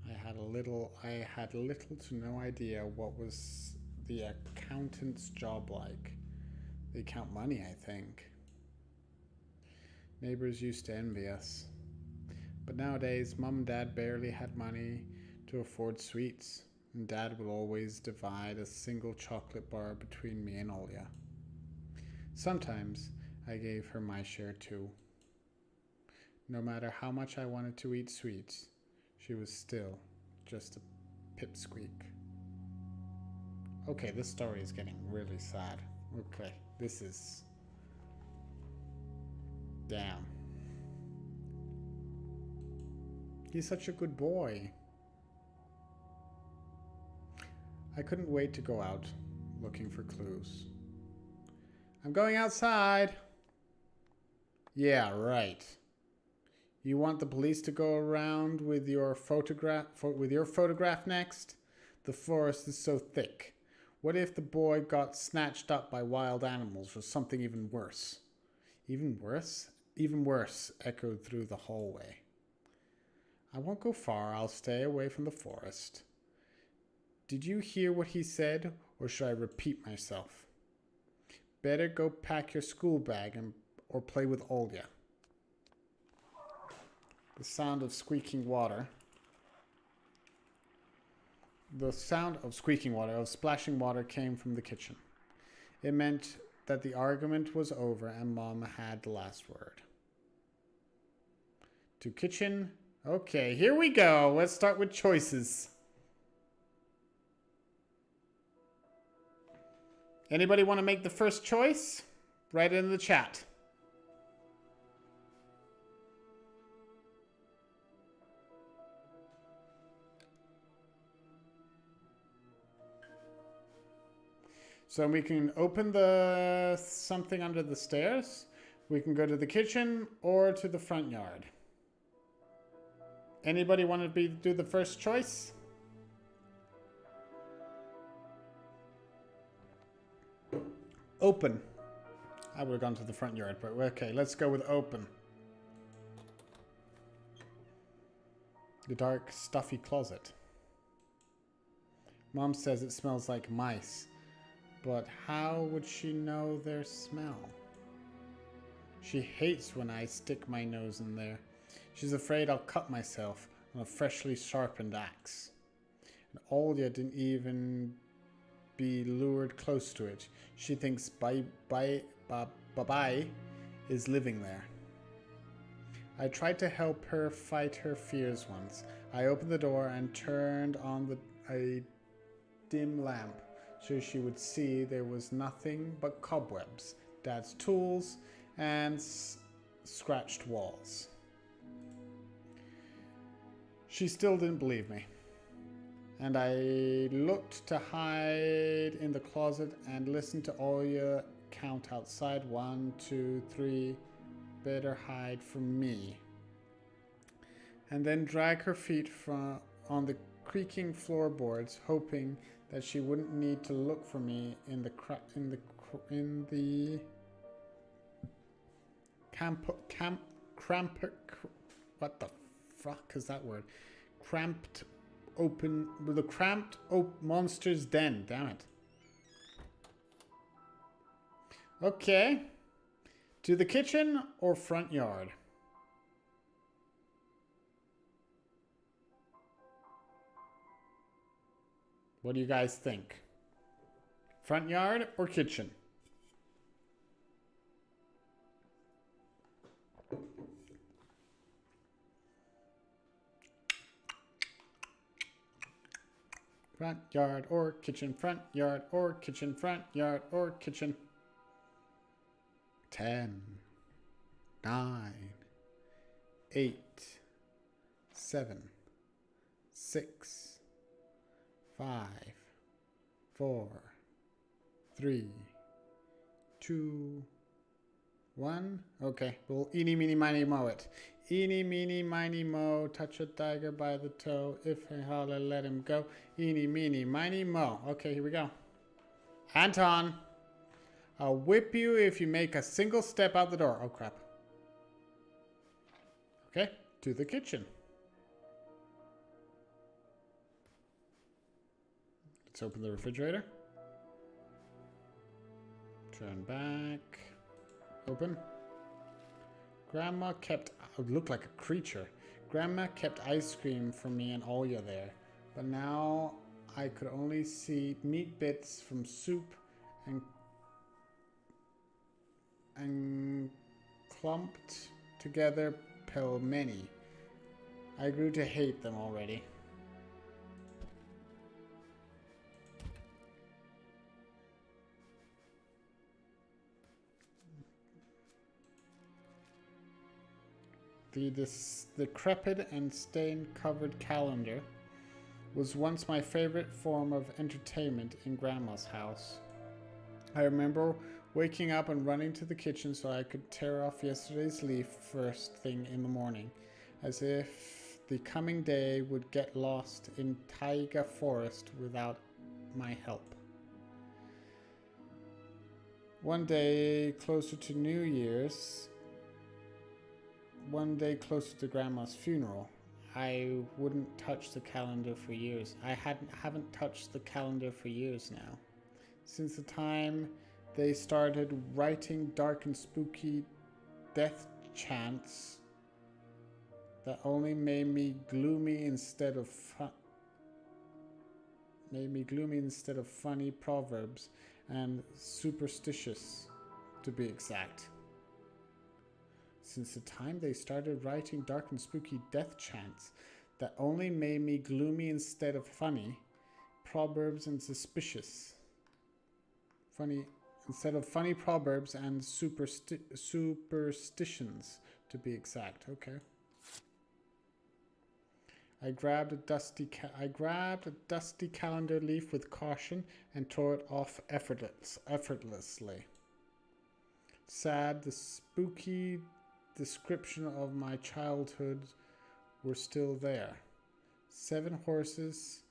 I had little to no idea what was the accountant's job like. They count money, I think. Neighbors used to envy us. But nowadays, Mom and Dad barely had money to afford sweets, and Dad would always divide a single chocolate bar between me and Olya. Sometimes I gave her my share too. No matter how much I wanted to eat sweets, she was still just a pipsqueak. Okay, this story is getting really sad. Okay, this is... Damn. He's such a good boy. I couldn't wait to go out looking for clues. I'm going outside. Yeah, right. You want the police to go around with your photograph next? The forest is so thick. What if the boy got snatched up by wild animals or something even worse? Even worse? Even worse echoed through the hallway. I won't go far. I'll stay away from the forest. Did you hear what he said, or should I repeat myself? Better go pack your school bag or play with Olya. the sound of squeaking water. The sound of squeaking water, of splashing water, came from the kitchen. It meant that the argument was over and Mom had the last word. To kitchen. Okay, here we go. Let's start with choices. Anybody want to make the first choice? Write it in the chat. So we can open the something under the stairs. We can go to the kitchen or to the front yard. Anybody want to do the first choice? Open. I would have gone to the front yard, but okay, let's go with open. The dark, stuffy closet. Mom says it smells like mice. But how would she know their smell? She hates when I stick my nose in there. She's afraid I'll cut myself on a freshly sharpened axe. And Olya didn't even be lured close to it. She thinks Bye is living there. I tried to help her fight her fears once. I opened the door and turned on a dim lamp, so she would see there was nothing but cobwebs, Dad's tools, and scratched walls. She still didn't believe me. And I looked to hide in the closet and listened to Olya count outside. 1, 2, 3. Better hide from me. And then drag her feet on the creaking floorboards, hoping that she wouldn't need to look for me in the what the fuck is that word? Cramped monster's den. Damn it. Okay. To the kitchen or front yard? What do you guys think? Front yard or kitchen? Front yard or kitchen, front yard or kitchen, front yard or kitchen. 10, 9, 8, 7, 6, 5, 4, 3, 2, 1. Okay, we'll eeny, meeny, miny, moe it. Eeny, meeny, miny, moe, touch a tiger by the toe. If I holler, let him go. Eeny, meeny, miny, moe. Okay, here we go. Anton, I'll whip you if you make a single step out the door. Oh, crap. Okay, to the kitchen. Let's open the refrigerator. Turn back. Open. Grandma kept... I look like a creature. Grandma kept ice cream for me and Olya there. But now I could only see meat bits from soup and clumped together pelmeni. I grew to hate them already. The decrepit and stain-covered calendar was once my favorite form of entertainment in Grandma's house. I remember waking up and running to the kitchen so I could tear off yesterday's leaf first thing in the morning, as if the coming day would get lost in taiga forest without my help. One day closer to Grandma's funeral, I wouldn't touch the calendar for years. I haven't touched the calendar for years now. Since the time they started writing dark and spooky death chants that only made me gloomy instead of funny proverbs and superstitious, to be exact. Since the time they started writing dark and spooky death chants that only made me gloomy instead of funny, proverbs and suspicious. Instead of funny proverbs and superstitions, to be exact. Okay. I grabbed a dusty calendar leaf with caution and tore it off effortlessly. Sad, the spooky description of my childhood were still there. 7 horses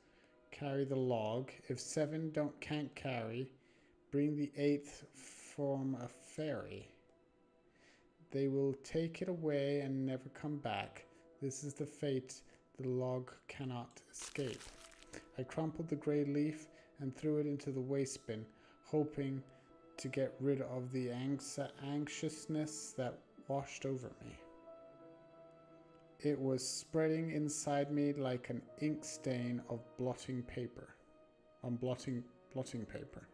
carry the log. If 7 can't carry, bring the 8th from a ferry. They will take it away and never come back. This is the fate the log cannot escape. I crumpled the gray leaf and threw it into the waste bin, hoping to get rid of the anxiousness that washed over me. It was spreading inside me like an ink stain of blotting paper. Blotting paper.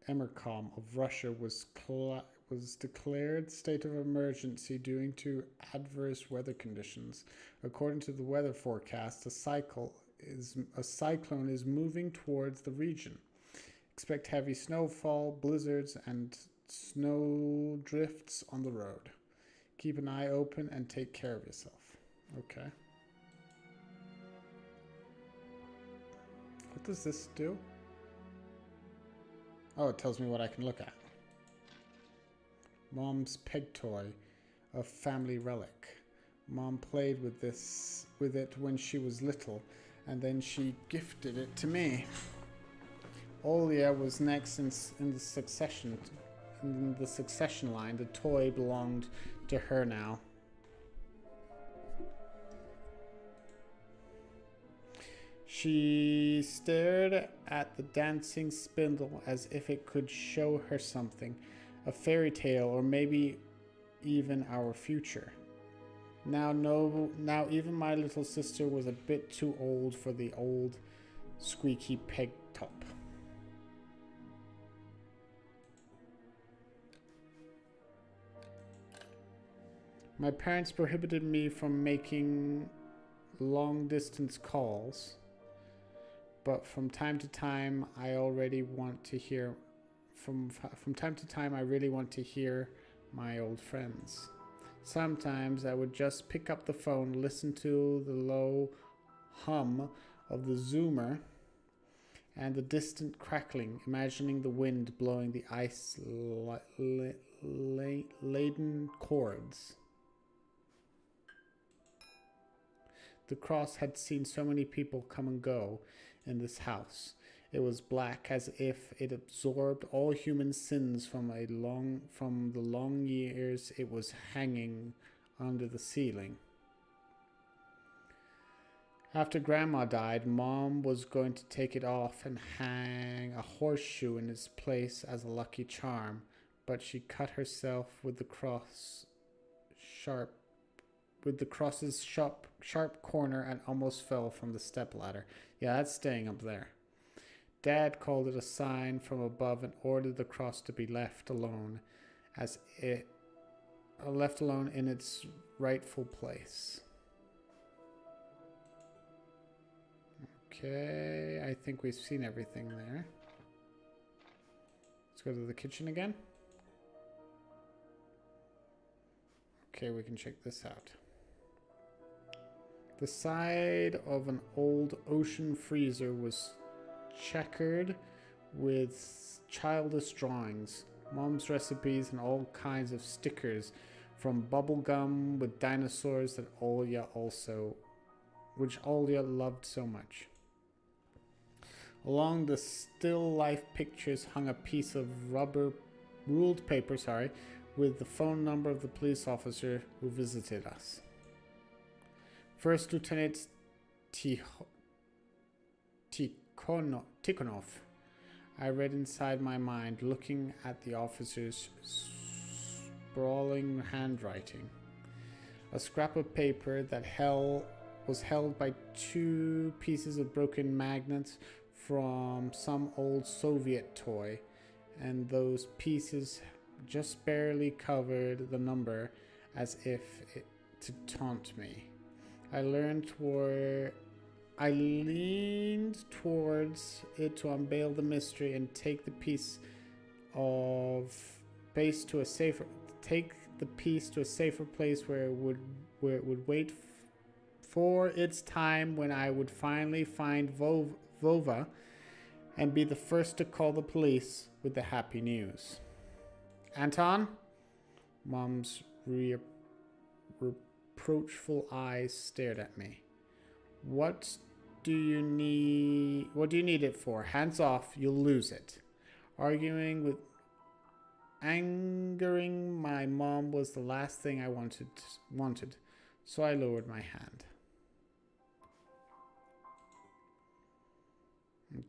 Emercom of Russia was declared state of emergency due to adverse weather conditions. According to the weather forecast, a cyclone is moving towards the region. Expect heavy snowfall, blizzards, and snow drifts on the road. Keep an eye open and take care of yourself. Okay. What does this do? Oh, it tells me what I can look at. Mom's peg toy, a family relic. Mom played with it when she was little, and then she gifted it to me. Olia was next in the succession line. The toy belonged to her now. She stared at the dancing spindle as if it could show her something, a fairy tale, or maybe even our future. Now even my little sister was a bit too old for the old squeaky peg top. My parents prohibited me from making long-distance calls, but from time to time I really want to hear my old friends. Sometimes I would just pick up the phone, listen to the low hum of the zoomer and the distant crackling, imagining the wind blowing the ice-laden cords. The cross had seen so many people come and go in this house. It was black, as if it absorbed all human sins from the long years it was hanging under the ceiling. After Grandma died, Mom was going to take it off and hang a horseshoe in its place as a lucky charm, but she cut herself with the cross's sharp corner and almost fell from the stepladder. Yeah, that's staying up there. Dad called it a sign from above and ordered the cross to be left alone in its rightful place. Okay, I think we've seen everything there. Let's go to the kitchen again. Okay, we can check this out. The side of an old ocean freezer was checkered with childish drawings, Mom's recipes, and all kinds of stickers, from bubble gum with dinosaurs which Olya loved so much. Along the still life pictures hung a piece of ruled paper, with the phone number of the police officer who visited us. First Lieutenant Tikhonov. I read inside my mind, looking at the officer's sprawling handwriting. A scrap of paper that was held by 2 pieces of broken magnets from some old Soviet toy, and those pieces just barely covered the number as if to taunt me. I leaned towards it to unveil the mystery and take the piece to a safer place where it would wait for its time when I would finally find Vova and be the first to call the police with the happy news. Anton? Mom's reproachful eyes stared at me. What do you need it for? Hands off, you'll lose it. Angering my mom was the last thing I wanted, so I lowered my hand.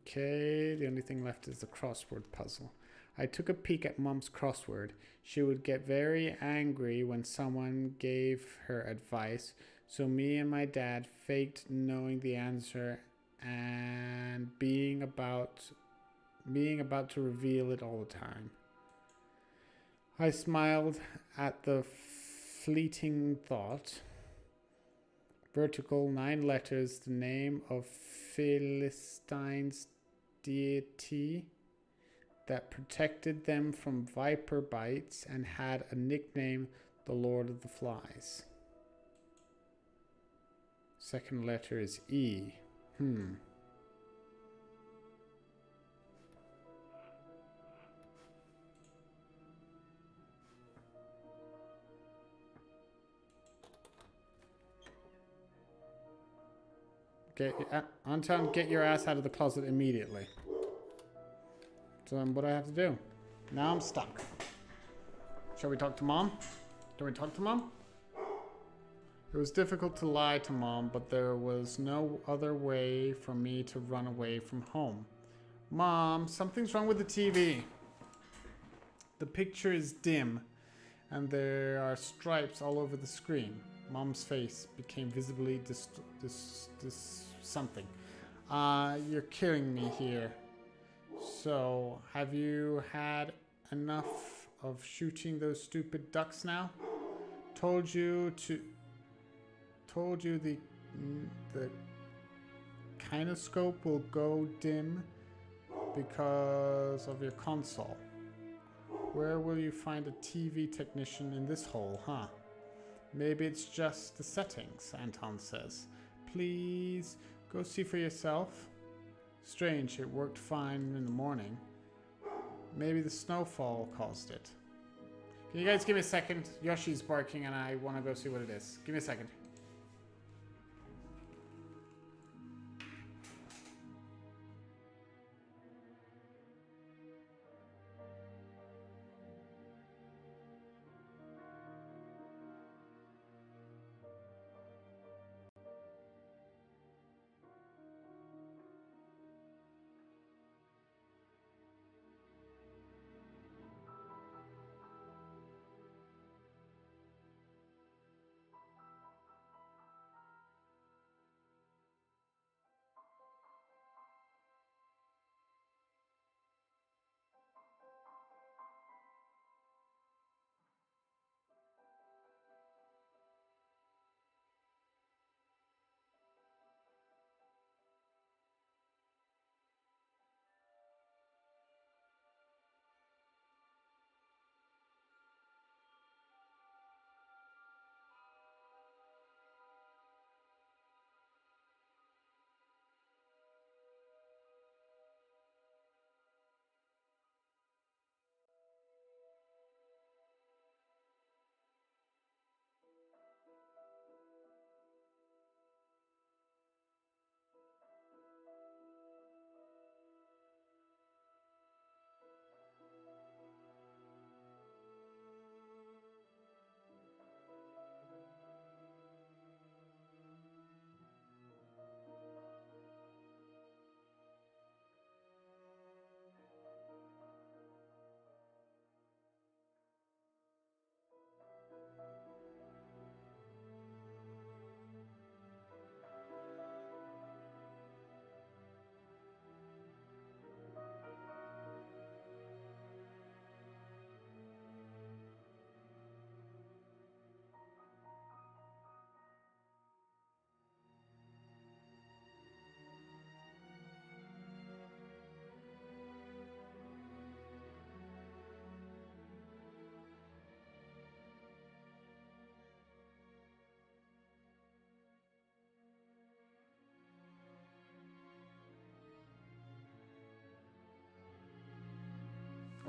Okay, the only thing left is the crossword puzzle. I took a peek at Mom's crossword. She would get very angry when someone gave her advice, so me and my dad faked knowing the answer and being about to reveal it all the time. I smiled at the fleeting thought. Vertical, 9 letters, the name of Philistine's deity that protected them from viper bites and had a nickname, the Lord of the Flies. Second letter is E. Anton, get your ass out of the closet immediately. So then what do I have to do? Now I'm stuck. Shall we talk to Mom? Do we talk to Mom? It was difficult to lie to Mom, but there was no other way for me to run away from home. Mom, something's wrong with the TV. The picture is dim, and there are stripes all over the screen. Mom's face became visibly something. You're killing me here. So, have you had enough of shooting those stupid ducks now? Told you the kinescope will go dim because of your console. Where will you find a TV technician in this hole, huh? Maybe it's just the settings, Anton says. Please, go see for yourself. Strange, it worked fine in the morning. Maybe the snowfall caused it. Can you guys give me a second? Yoshi's barking and I want to go see what it is. Give me a second.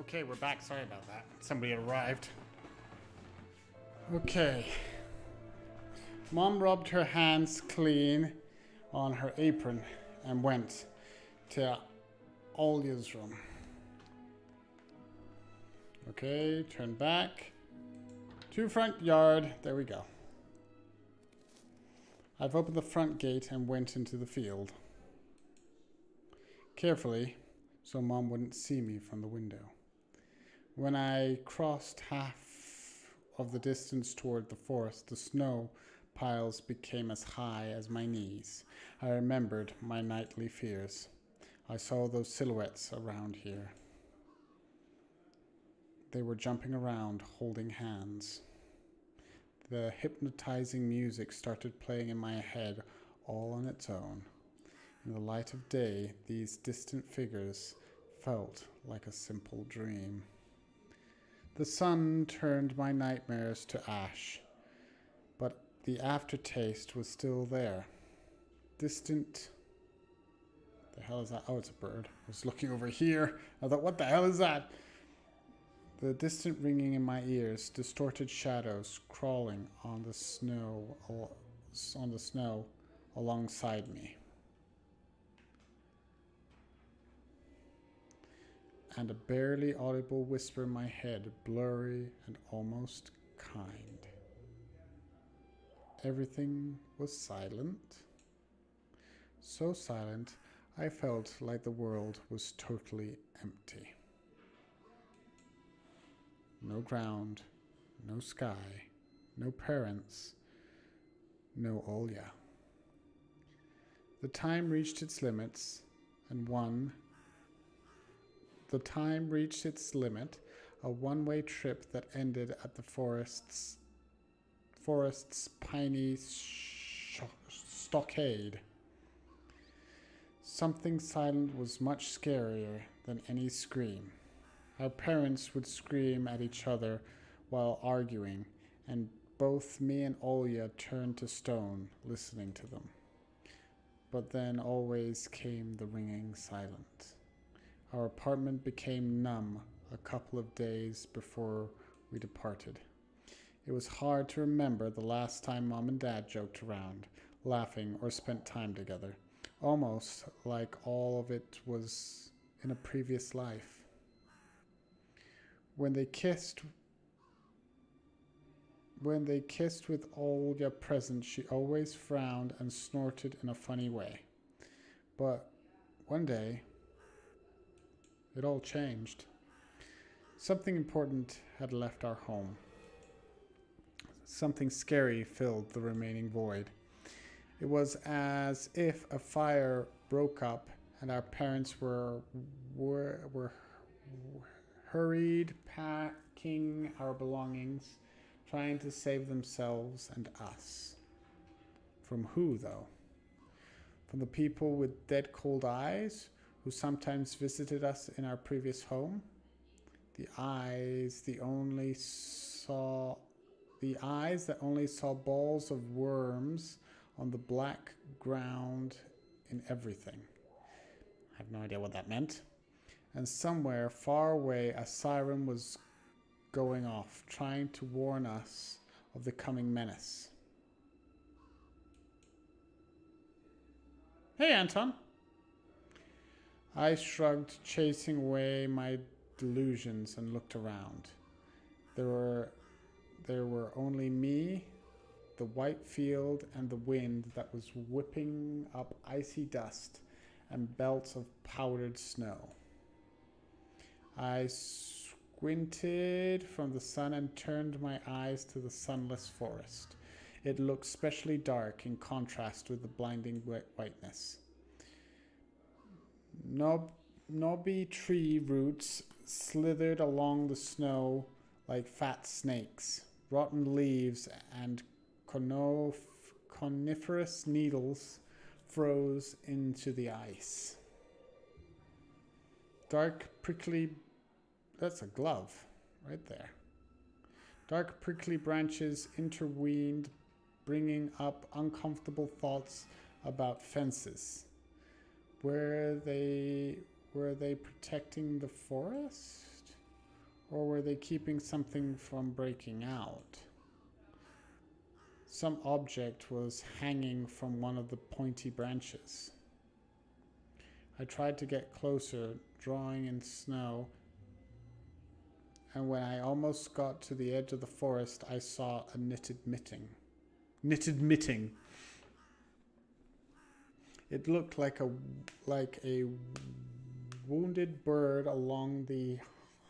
Okay, we're back. Sorry about that. Somebody arrived. Okay. Mom rubbed her hands clean on her apron and went to Olya's room. Okay, turn back. To front yard. There we go. I've opened the front gate and went into the field. Carefully, so Mom wouldn't see me from the window. When I crossed half of the distance toward the forest, the snow piles became as high as my knees. I remembered my nightly fears. I saw those silhouettes around here. They were jumping around, holding hands. The hypnotizing music started playing in my head all on its own. In the light of day, these distant figures felt like a simple dream. The sun turned my nightmares to ash, but the aftertaste was still there. Distant... The hell is that? Oh, it's a bird. I was looking over here. I thought, what the hell is that? The distant ringing in my ears, distorted shadows crawling on the snow alongside me. And a barely audible whisper in my head, blurry and almost kind. Everything was silent. So silent, I felt like the world was totally empty. No ground, no sky, no parents, no Olya. The time reached its limits, and a one-way trip that ended at the forest's piney stockade. Something silent was much scarier than any scream. Our parents would scream at each other while arguing, and both me and Olya turned to stone, listening to them. But then always came the ringing silence. Our apartment became numb a couple of days before we departed. It was hard to remember the last time Mom and Dad joked around, laughing, or spent time together, almost like all of it was in a previous life. When they kissed with Olya present, she always frowned and snorted in a funny way. But one day, it all changed. Something important had left our home. Something scary filled the remaining void. It was as if a fire broke up and our parents were hurried packing our belongings, trying to save themselves and us. From who, though? From the people with dead cold eyes who sometimes visited us in our previous home? The eyes that only saw balls of worms on the black ground in everything. I have no idea what that meant. And somewhere far away, a siren was going off, trying to warn us of the coming menace. Hey, Anton. I shrugged, chasing away my delusions, and looked around. There were only me, the white field, and the wind that was whipping up icy dust and belts of powdered snow. I squinted from the sun and turned my eyes to the sunless forest. It looked especially dark in contrast with the blinding whiteness. Knobby tree roots slithered along the snow like fat snakes. Rotten leaves and coniferous needles froze into the ice. Dark, prickly... That's a glove right there. Dark, prickly branches intervened, bringing up uncomfortable thoughts about fences. Were they protecting the forest? Or were they keeping something from breaking out? Some object was hanging from one of the pointy branches. I tried to get closer, drawing in snow, and when I almost got to the edge of the forest, I saw a knitted mitting. Knitted mitting. It looked like a wounded bird along the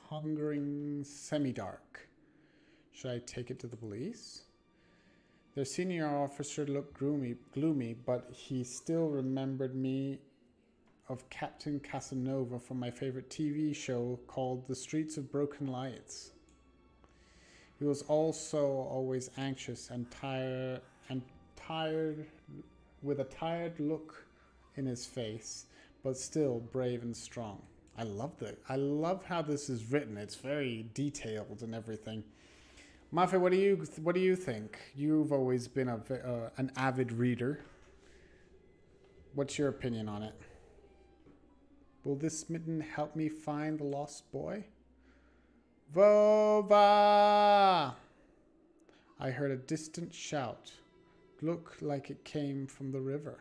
hungering semi-dark. Should I take it to the police? Their senior officer looked gloomy, but he still remembered me of Captain Casanova from my favorite TV show called The Streets of Broken Lights. He was also always anxious and tired with a tired look in his face, but still brave and strong. I love how this is written. It's very detailed and everything. Mafe, what do you think? You've always been an avid reader. What's your opinion on it? Will this mitten help me find the lost boy? Vova! I heard a distant shout. Looked like it came from the river.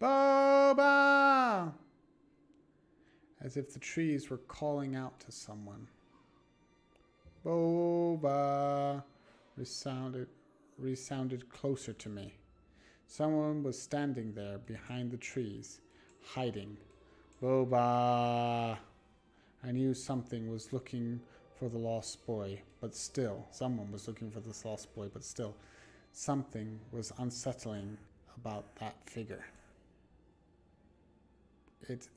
Boba! As if the trees were calling out to someone. Boba! Resounded closer to me. Someone was standing there behind the trees, hiding. Boba! I knew something was looking for the lost boy, but still, someone was looking for this lost boy, but still, something was unsettling about that figure. Its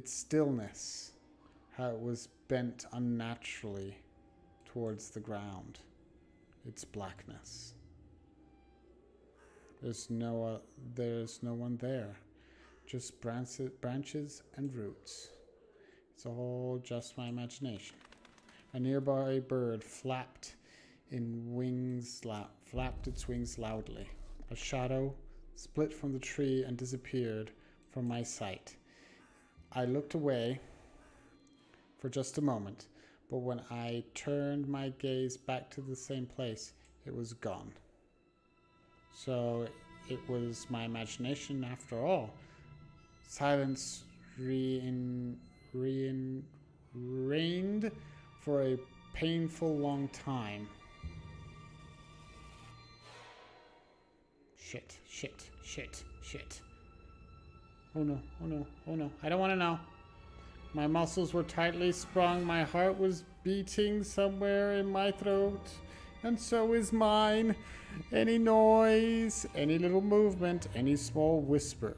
stillness, how it was bent unnaturally towards the ground, its blackness. There's no one there, just branches and roots. It's all just my imagination. A nearby bird flapped its wings loudly. A shadow split from the tree and disappeared from my sight. I looked away for just a moment, but when I turned my gaze back to the same place, it was gone. So it was my imagination after all. Silence reigned for a painful long time. Shit. Oh no. I don't want to know. My muscles were tightly sprung. My heart was beating somewhere in my throat. And so is mine. Any noise, any little movement, any small whisper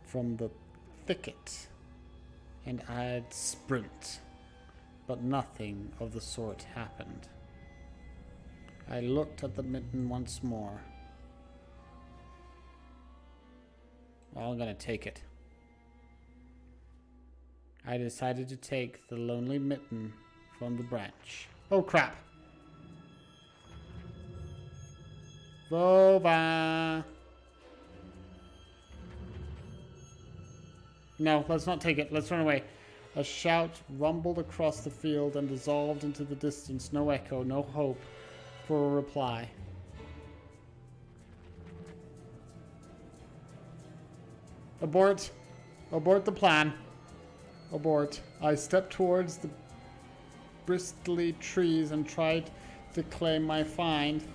from the thicket, and I'd sprint. But nothing of the sort happened. I looked at the mitten once more. Well, I'm gonna take it. I decided to take the lonely mitten from the branch. Oh crap! Vova! No, let's not take it. Let's run away. A shout rumbled across the field and dissolved into the distance. No echo, no hope for a reply. Abort. Abort the plan. Abort. I stepped towards the bristly trees and tried to claim my find.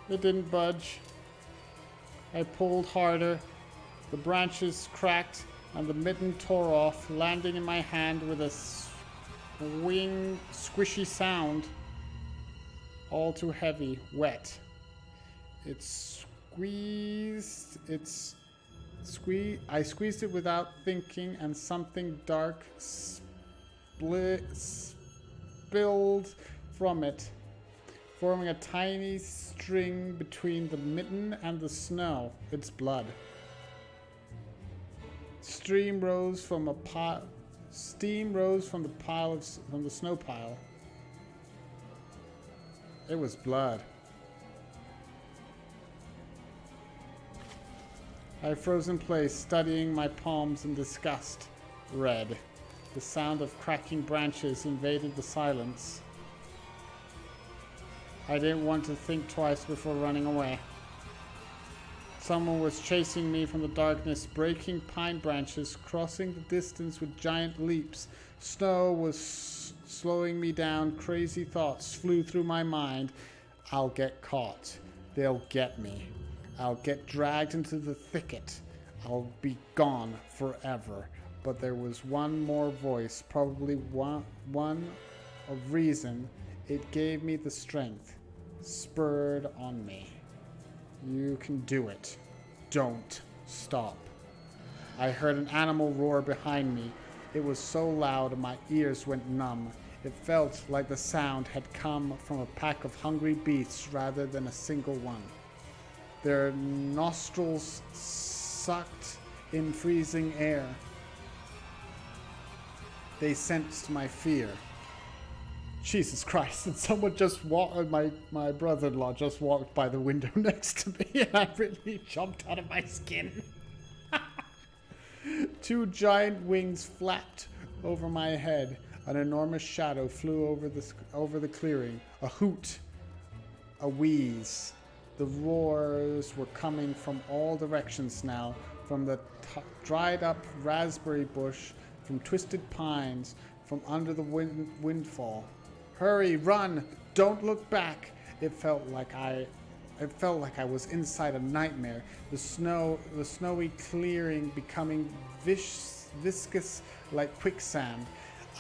It didn't budge. I pulled harder. The branches cracked and the mitten tore off, landing in my hand with a squishy sound. All too heavy, wet. I squeezed it without thinking, and something dark spilled from it, forming a tiny string between the mitten and the snow. It's blood. Steam rose from the snow pile. It was blood. I froze in place, studying my palms in disgust. red. The sound of cracking branches invaded the silence. I didn't want to think twice before running away. Someone was chasing me from the darkness, breaking pine branches, crossing the distance with giant leaps. Snow was slowing me down. Crazy thoughts flew through my mind. I'll get caught. They'll get me. I'll get dragged into the thicket. I'll be gone forever. But there was one more voice, probably one of reason. It gave me the strength, spurred on me. You can do it. Don't stop. I heard an animal roar behind me. It was so loud my ears went numb. It felt like the sound had come from a pack of hungry beasts rather than a single one. Their nostrils sucked in freezing air. They sensed my fear. Jesus Christ, and someone just walked, my brother-in-law just walked by the window next to me and I really jumped out of my skin. Two giant wings flapped over my head. An enormous shadow flew over the clearing. A hoot, a wheeze. The roars were coming from all directions now, from the dried up raspberry bush, from twisted pines, from under the windfall. Hurry, run, don't look back. It felt like I was inside a nightmare. The snowy clearing becoming viscous like quicksand.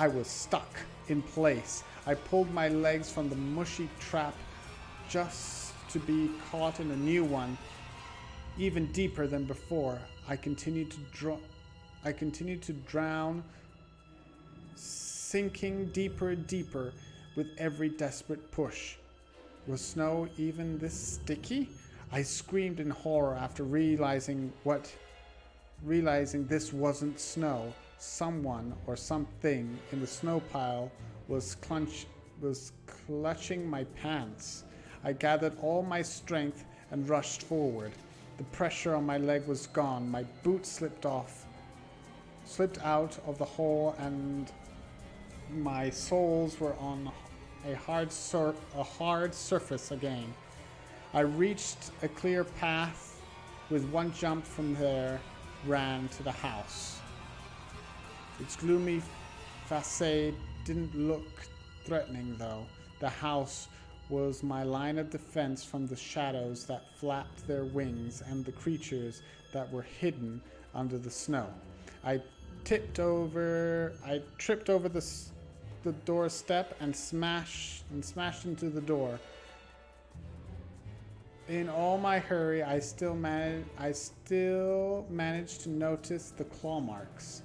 I was stuck in place. I pulled my legs from the mushy trap just to be caught in a new one, even deeper than before. I continued to drown, sinking deeper and deeper with every desperate push. Was snow even this sticky? I screamed in horror after realizing this wasn't snow. Someone or something in the snow pile was clutching my pants. I gathered all my strength and rushed forward. The pressure on my leg was gone. My boot slipped out of the hole, and my soles were on a hard surface again. I reached a clear path. With one jump from there, ran to the house. Its gloomy facade didn't look threatening, though. The house was my line of defense from the shadows that flapped their wings and the creatures that were hidden under the snow. I tripped over the doorstep and smashed into the door. In all my hurry, I still managed to notice the claw marks,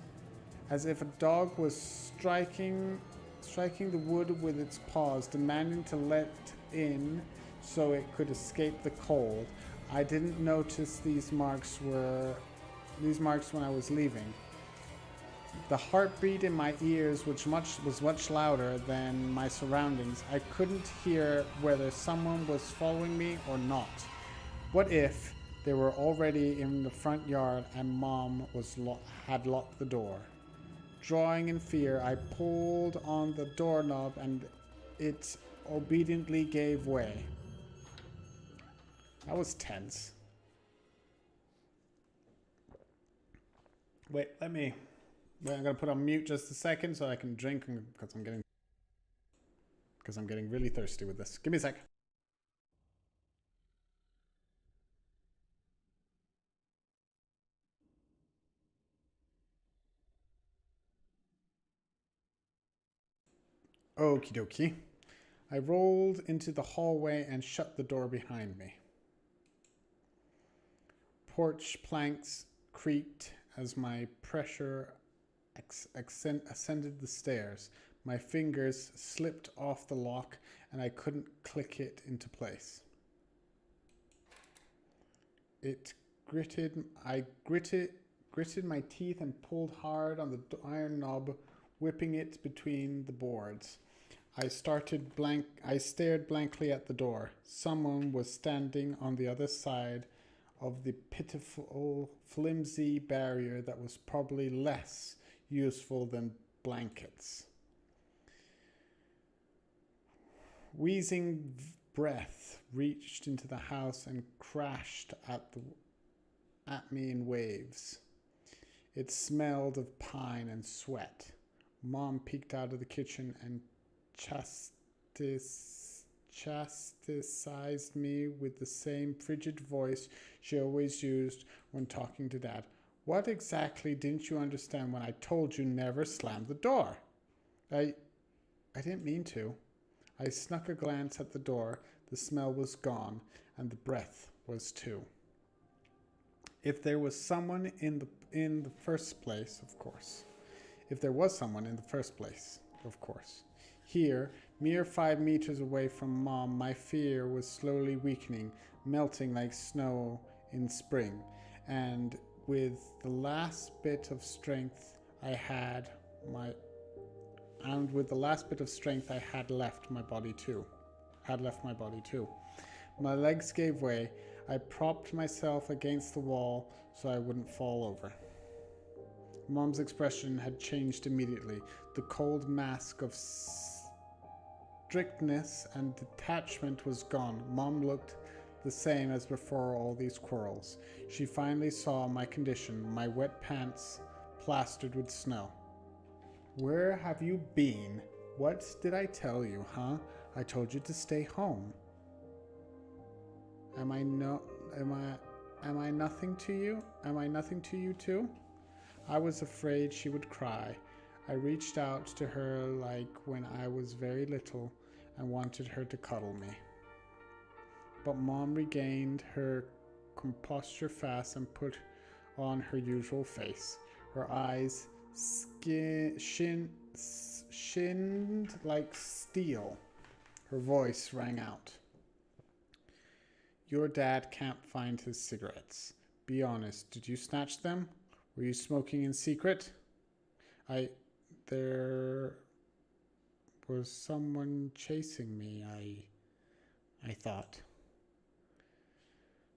as if a dog was striking the wood with its paws, demanding to let in so it could escape the cold. I didn't notice these marks when I was leaving. The heartbeat in my ears was much louder than my surroundings. I couldn't hear whether someone was following me or not. What if they were already in the front yard and Mom had locked the door? Drawing in fear, I pulled on the doorknob and it obediently gave way. That was tense. Wait, I'm gonna put on mute just a second so I can drink because I'm getting really thirsty with this. Give me a sec. Okie dokie. I rolled into the hallway and shut the door behind me. Porch planks creaked as my pressure ascended the stairs. My fingers slipped off the lock and I couldn't click it into place. I gritted my teeth and pulled hard on the iron knob, whipping it between the boards. I stared blankly at the door. Someone was standing on the other side of the pitiful, flimsy barrier that was probably less useful than blankets. Wheezing breath reached into the house and crashed at me in waves. It smelled of pine and sweat. Mom peeked out of the kitchen and chastised me with the same frigid voice she always used when talking to Dad. What exactly didn't you understand when I told you never slam the door? I didn't mean to. I snuck a glance at the door. The smell was gone, and the breath was too. If there was someone in the first place, of course. If there was someone in the first place, of course. Here, mere 5 meters away from Mom, my fear was slowly weakening, melting like snow in spring, and with the last bit of strength I had left my body too. My legs gave way. I propped myself against the wall so I wouldn't fall over. Mom's expression had changed immediately. The cold mask of strictness and detachment was gone. Mom looked the same as before all these quarrels. She finally saw my condition, my wet pants plastered with snow. Where have you been? What did I tell you, huh? I told you to stay home. Am I nothing to you? Am I nothing to you too? I was afraid she would cry. I reached out to her like when I was very little and wanted her to cuddle me. But Mom regained her composure fast and put on her usual face. Her eyes shinned like steel. Her voice rang out. Your dad can't find his cigarettes. Be honest, did you snatch them? Were you smoking in secret? There was someone chasing me, I thought.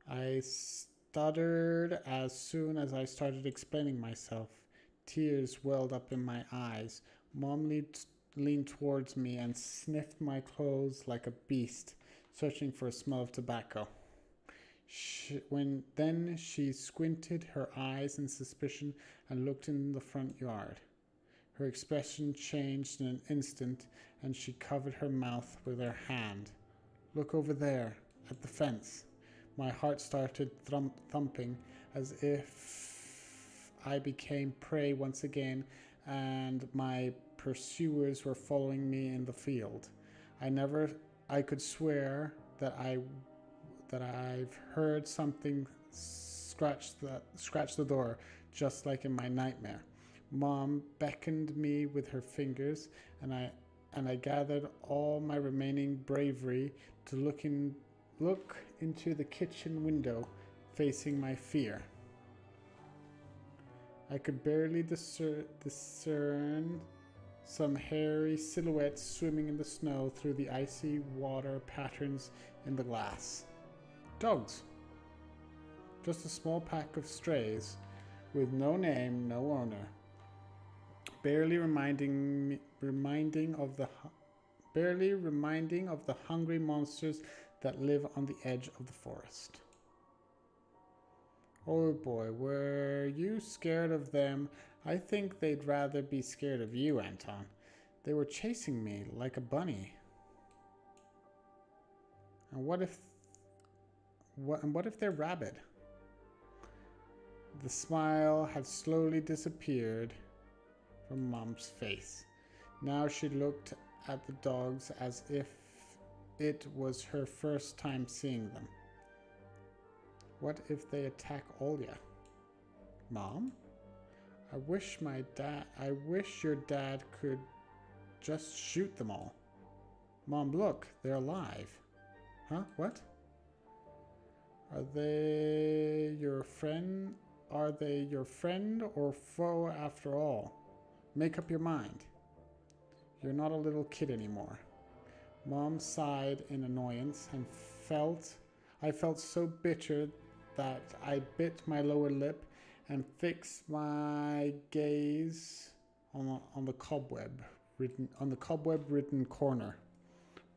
I stuttered as soon as I started explaining myself. Tears welled up in my eyes. Mom leaned towards me and sniffed my clothes like a beast, searching for a smell of tobacco. Then she squinted her eyes in suspicion and looked in the front yard. Her expression changed in an instant, and she covered her mouth with her hand. Look over there, at the fence. My heart started thumping as if I became prey once again, and my pursuers were following me in the field. I could swear that I've heard something scratch the door, just like in my nightmare. Mom beckoned me with her fingers, and I gathered all my remaining bravery to look into the kitchen window, facing my fear. I could barely discern some hairy silhouettes swimming in the snow through the icy water patterns in the glass. Dogs. Just a small pack of strays with no name, no owner. Barely reminding of the hungry monsters that live on the edge of the forest. Oh boy, were you scared of them? I think they'd rather be scared of you, Anton. They were chasing me like a bunny. And what if they're rabid? The smile had slowly disappeared from Mom's face. Now she looked at the dogs as if it was her first time seeing them. What if they attack Olya? Mom? I wish your dad could just shoot them all. Mom, look, they're alive. Huh? What? Are they your friend? Are they your friend or foe after all? Make up your mind. You're not a little kid anymore. Mom sighed in annoyance and I felt so bitter that I bit my lower lip and fixed my gaze on the cobweb written corner.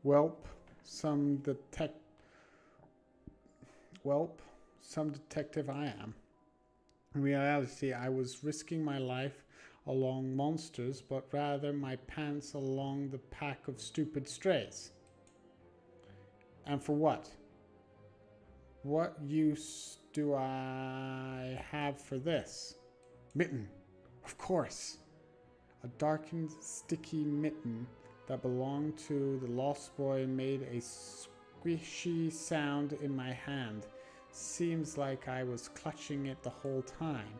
Welp, some detective I am. In reality, I was risking my life along monsters, but rather my pants along the pack of stupid strays. And for what? What use do I have for this? Mitten, of course. A darkened, sticky mitten that belonged to the lost boy made a squishy sound in my hand. Seems like I was clutching it the whole time.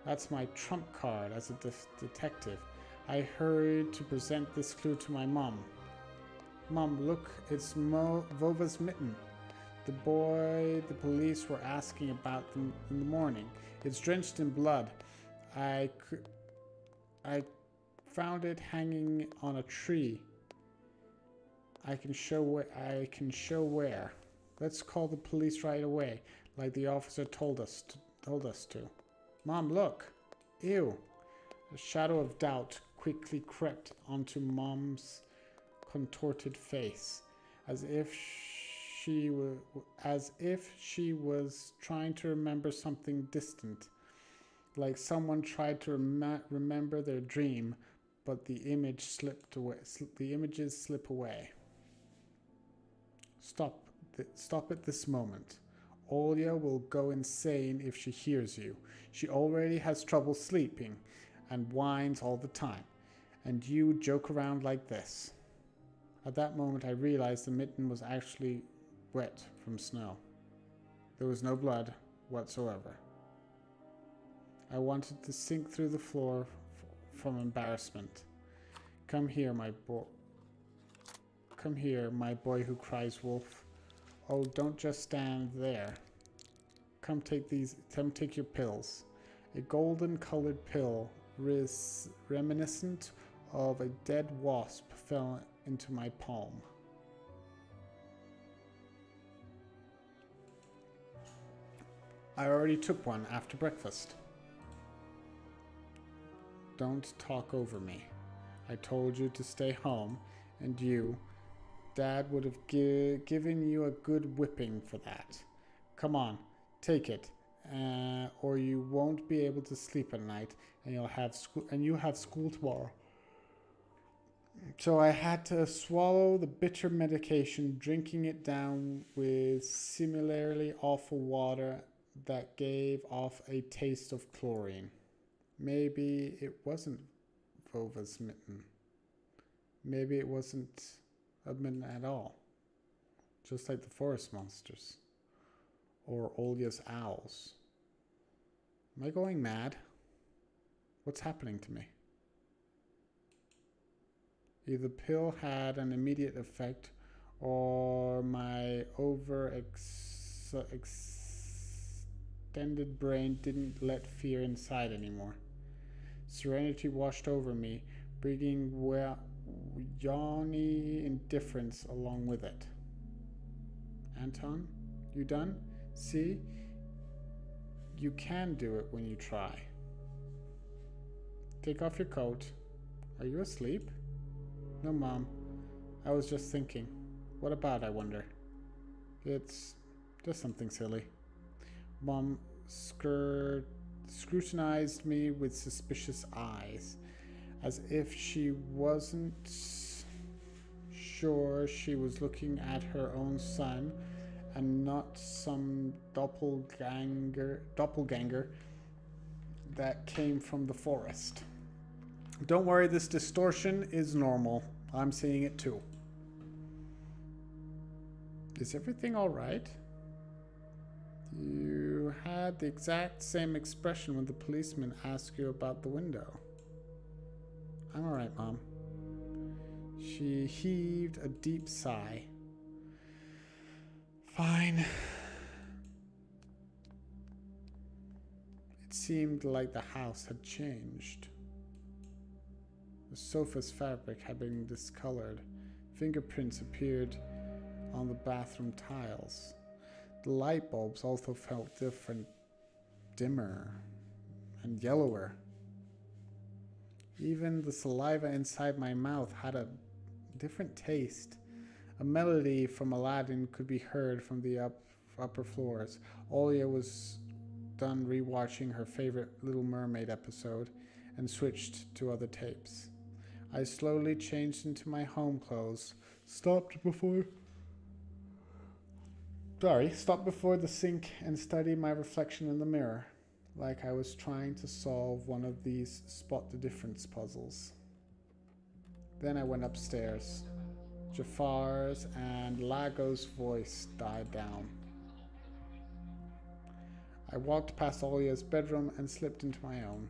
That's my trump card as a detective. I hurried to present this clue to my mom. Mom, look, it's Vova's mitten. The boy the police were asking about in the morning. It's drenched in blood. I found it hanging on a tree. I can show where. Let's call the police right away, like the officer told us to. Mom, look. Ew. A shadow of doubt quickly crept onto Mom's contorted face, as if she was trying to remember something distant, like someone tried to remember their dream, but the images slip away. Stop at this moment. Olya will go insane if she hears you. She already has trouble sleeping and whines all the time. And you joke around like this. At that moment, I realized the mitten was actually wet from snow. There was no blood whatsoever. I wanted to sink through the floor from embarrassment. Come here, my boy. Come here, my boy who cries wolf. Oh, don't just stand there. Come take your pills. A golden-colored pill, reminiscent of a dead wasp, fell into my palm. I already took one after breakfast. Don't talk over me. I told you to stay home, and Dad would have given you a good whipping for that. Come on, take it, or you won't be able to sleep at night, and you have school tomorrow. So I had to swallow the bitter medication, drinking it down with similarly awful water that gave off a taste of chlorine. Maybe it wasn't Vova's mitten. Maybe it wasn't a mitten at all. Just like the forest monsters. Or Olya's owls. Am I going mad? What's happening to me? Either the pill had an immediate effect, or my extended brain didn't let fear inside anymore. Serenity washed over me, bringing yawny indifference along with it. Anton, you done? See? You can do it when you try. Take off your coat. Are you asleep? No, Mom. I was just thinking. What about, I wonder? It's just something silly. Mom scrutinized me with suspicious eyes, as if she wasn't sure she was looking at her own son and not some doppelganger that came from the forest. Don't worry, this distortion is normal. I'm seeing it too. Is everything all right? You had the exact same expression when the policeman asked you about the window. I'm all right, Mom. She heaved a deep sigh. Fine. It seemed like the house had changed. The sofa's fabric had been discolored. Fingerprints appeared on the bathroom tiles. The light bulbs also felt different, dimmer, and yellower. Even the saliva inside my mouth had a different taste. A melody from Aladdin could be heard from the upper floors. Olia was done rewatching her favorite Little Mermaid episode and switched to other tapes. I slowly changed into my home clothes, stopped before the sink and studied my reflection in the mirror, like I was trying to solve one of these spot the difference puzzles. Then I went upstairs. Jafar's and Lago's voice died down. I walked past Olia's bedroom and slipped into my own.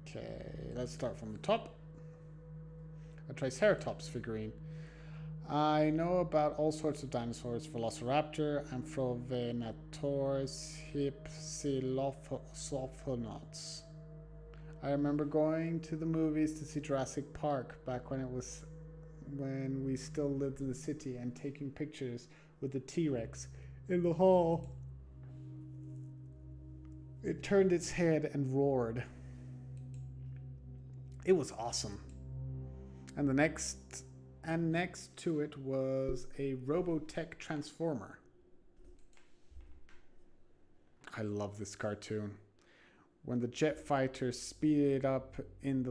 Okay, let's start from the top. A Triceratops figurine. I know about all sorts of dinosaurs: Velociraptor, Amphivenator's, Hypsilophodonts. I remember going to the movies to see Jurassic Park back when we still lived in the city, and taking pictures with the T-Rex in the hall. It turned its head and roared. It was awesome. And next to it was a Robotech Transformer. I love this cartoon. When the jet fighters speeded up in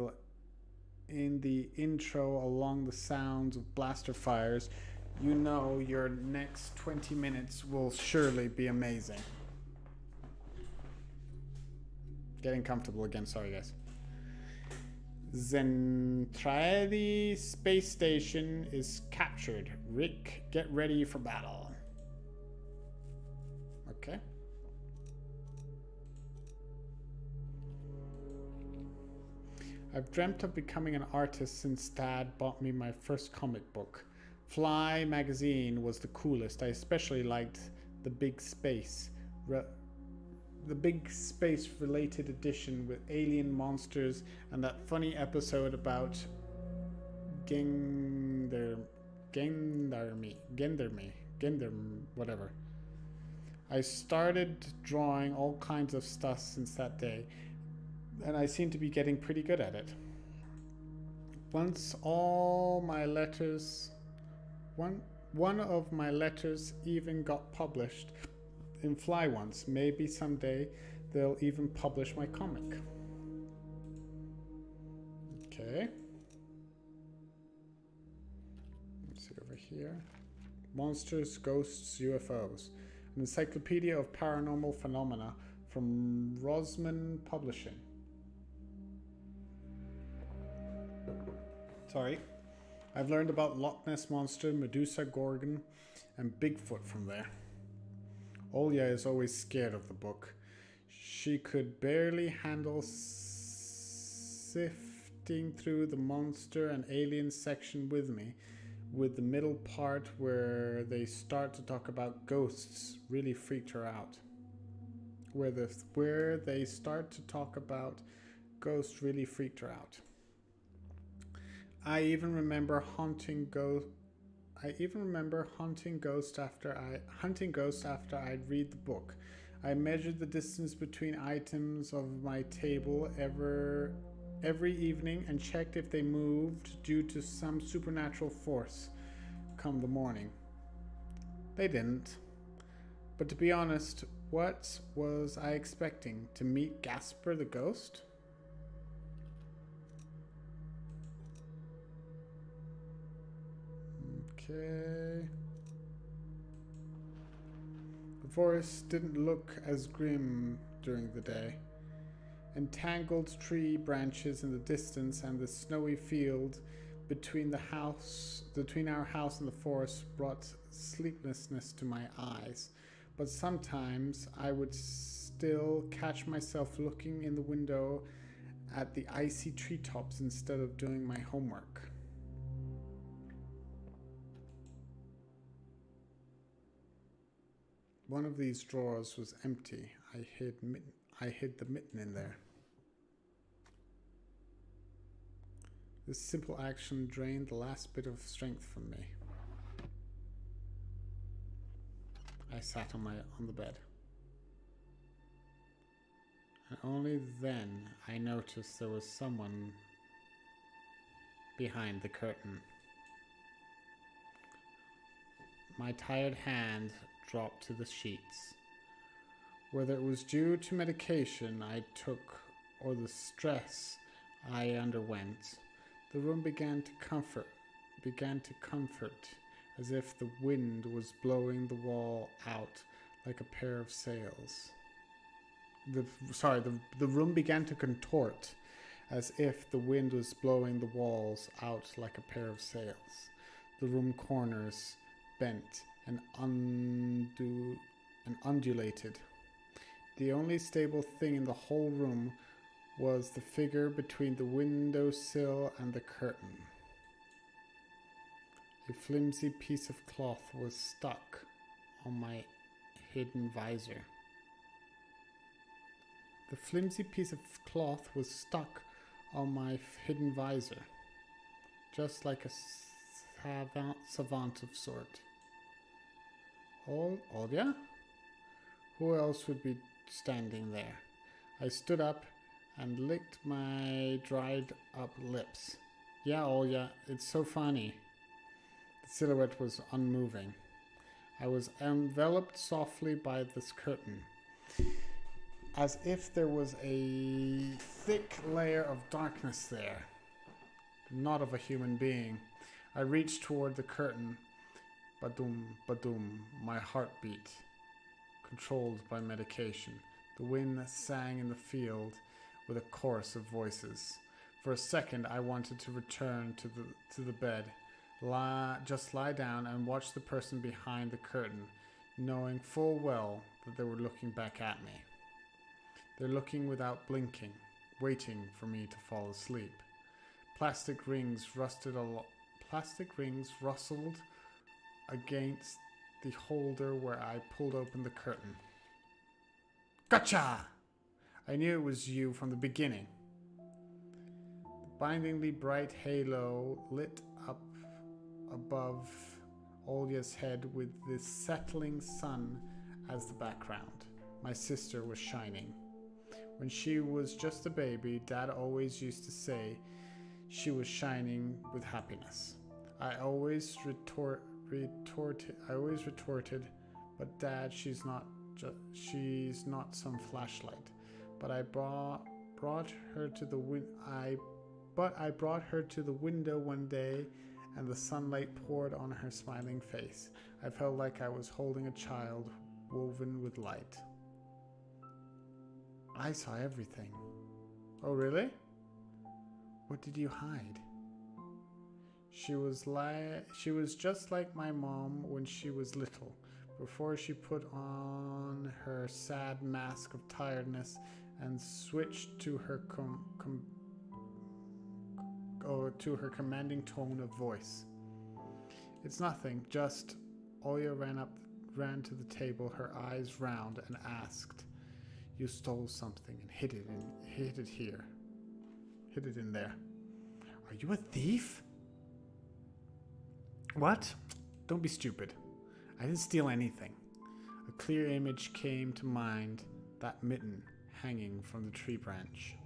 the intro along the sounds of blaster fires, you know your next 20 minutes will surely be amazing. Getting comfortable again, sorry guys. Zentradi space station is captured. Rick, get ready for battle. Okay. I've dreamt of becoming an artist since Dad bought me my first comic book. Fly magazine was the coolest. I especially liked the big space related edition with alien monsters and that funny episode about whatever. I started drawing all kinds of stuff since that day, and I seem to be getting pretty good at it. One of my letters even got published in Fly once. Maybe someday they'll even publish my comic. Okay. Let's see over here. Monsters, Ghosts, UFOs. An encyclopedia of paranormal phenomena from Rosman Publishing. Sorry. I've learned about Loch Ness Monster, Medusa Gorgon, and Bigfoot from there. Olia is always scared of the book. She could barely handle sifting through the monster and alien section with me, with the middle part where they start to talk about ghosts really freaked her out. Where they start to talk about ghosts really freaked her out. I even remember hunting ghosts after I'd read the book. I measured the distance between items of my table every evening and checked if they moved due to some supernatural force come the morning. They didn't. But to be honest, what was I expecting? To meet Gasper the ghost? Okay. The forest didn't look as grim during the day. Entangled tree branches in the distance and the snowy field between our house and the forest brought sleeplessness to my eyes. But sometimes I would still catch myself looking in the window at the icy treetops instead of doing my homework. One of these drawers was empty. I hid the mitten in there. This simple action drained the last bit of strength from me. I sat on the bed. and only then I noticed there was someone behind the curtain. My tired hand dropped to the sheets. Whether it was due to medication I took or the stress I underwent, the room began to comfort as if the wind was blowing the wall out like a pair of sails. The room began to contort as if the wind was blowing the walls out like a pair of sails. The room corners bent and undulated. The only stable thing in the whole room was the figure between the windowsill and the curtain. A flimsy piece of cloth was stuck on my hidden visor. The flimsy piece of cloth was stuck on my hidden visor, just like a savant of sort. Olya? Who else would be standing there? I stood up and licked my dried up lips. Yeah, Olya, it's so funny. The silhouette was unmoving. I was enveloped softly by this curtain, as if there was a thick layer of darkness there, not of a human being. I reached toward the curtain. Badum, badum, my heartbeat, controlled by medication. The wind sang in the field with a chorus of voices. For a second, I wanted to return to the bed, just lie down and watch the person behind the curtain, knowing full well that they were looking back at me. They're looking without blinking, waiting for me to fall asleep. Plastic rings rustled against the holder where I pulled open the curtain. Gotcha! I knew it was you from the beginning. The blindingly bright halo lit up above Olya's head with the settling sun as the background. My sister was shining. When she was just a baby, Dad always used to say she was shining with happiness. I always retorted, but Dad, she's not some flashlight. But I brought her to the window one day, and the sunlight poured on her smiling face. I felt like I was holding a child woven with light. I saw everything. Oh, really? What did you hide? She was just like my mom when she was little, before she put on her sad mask of tiredness and switched to her commanding tone of voice. It's nothing, just Olya ran to the table, her eyes round, and asked, "You stole something and hid it here. Hid it in there. Are you a thief?" What? Don't be stupid. I didn't steal anything. A clear image came to mind, that mitten hanging from the tree branch.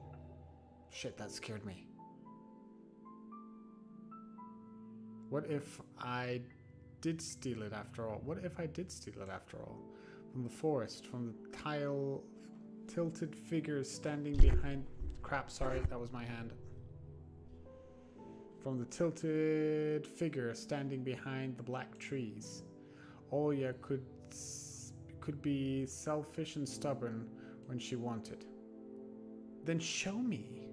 Shit, that scared me. What if I did steal it after all? From the forest, from the tilted figures standing behind... Crap, sorry, that was my hand. From the tilted figure standing behind the black trees. Olya could be selfish and stubborn when she wanted. Then show me.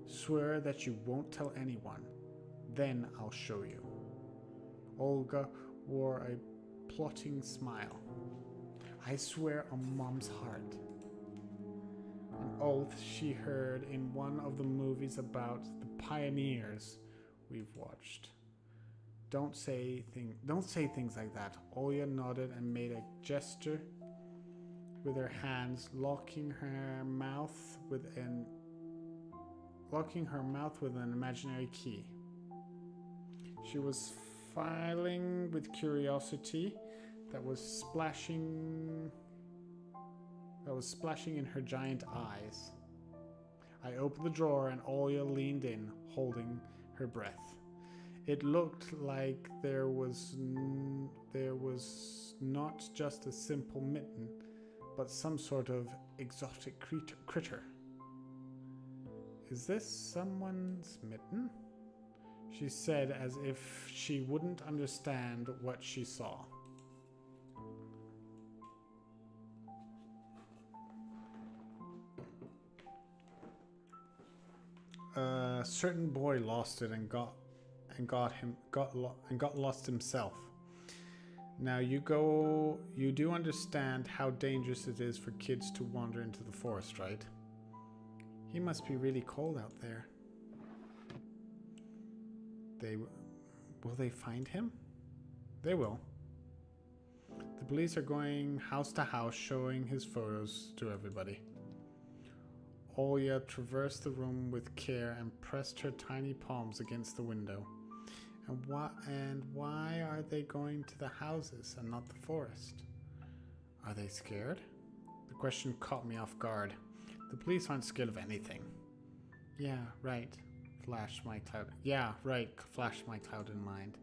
Swear that you won't tell anyone. Then I'll show you. Olga wore a plotting smile. I swear on Mom's heart. An oath she heard in one of the movies about the pioneers we've watched. Don't say things like that. Olya nodded and made a gesture with her hands, locking her mouth with an imaginary key. She was filing with curiosity that was splashing that was splashing in her giant eyes. I opened the drawer and Olya leaned in, holding her breath. It looked like there was not just a simple mitten, but some sort of exotic critter. Is this someone's mitten? She said as if she wouldn't understand what she saw. A certain boy lost it and got lost himself. Now you do understand how dangerous it is for kids to wander into the forest, right? He must be really cold out there. Will they find him? They will. The police are going house to house showing his photos to everybody. Olya traversed the room with care and pressed her tiny palms against the window. And why are they going to the houses and not the forest? Are they scared? The question caught me off guard. The police aren't scared of anything. Yeah, right, flashed my clouded mind.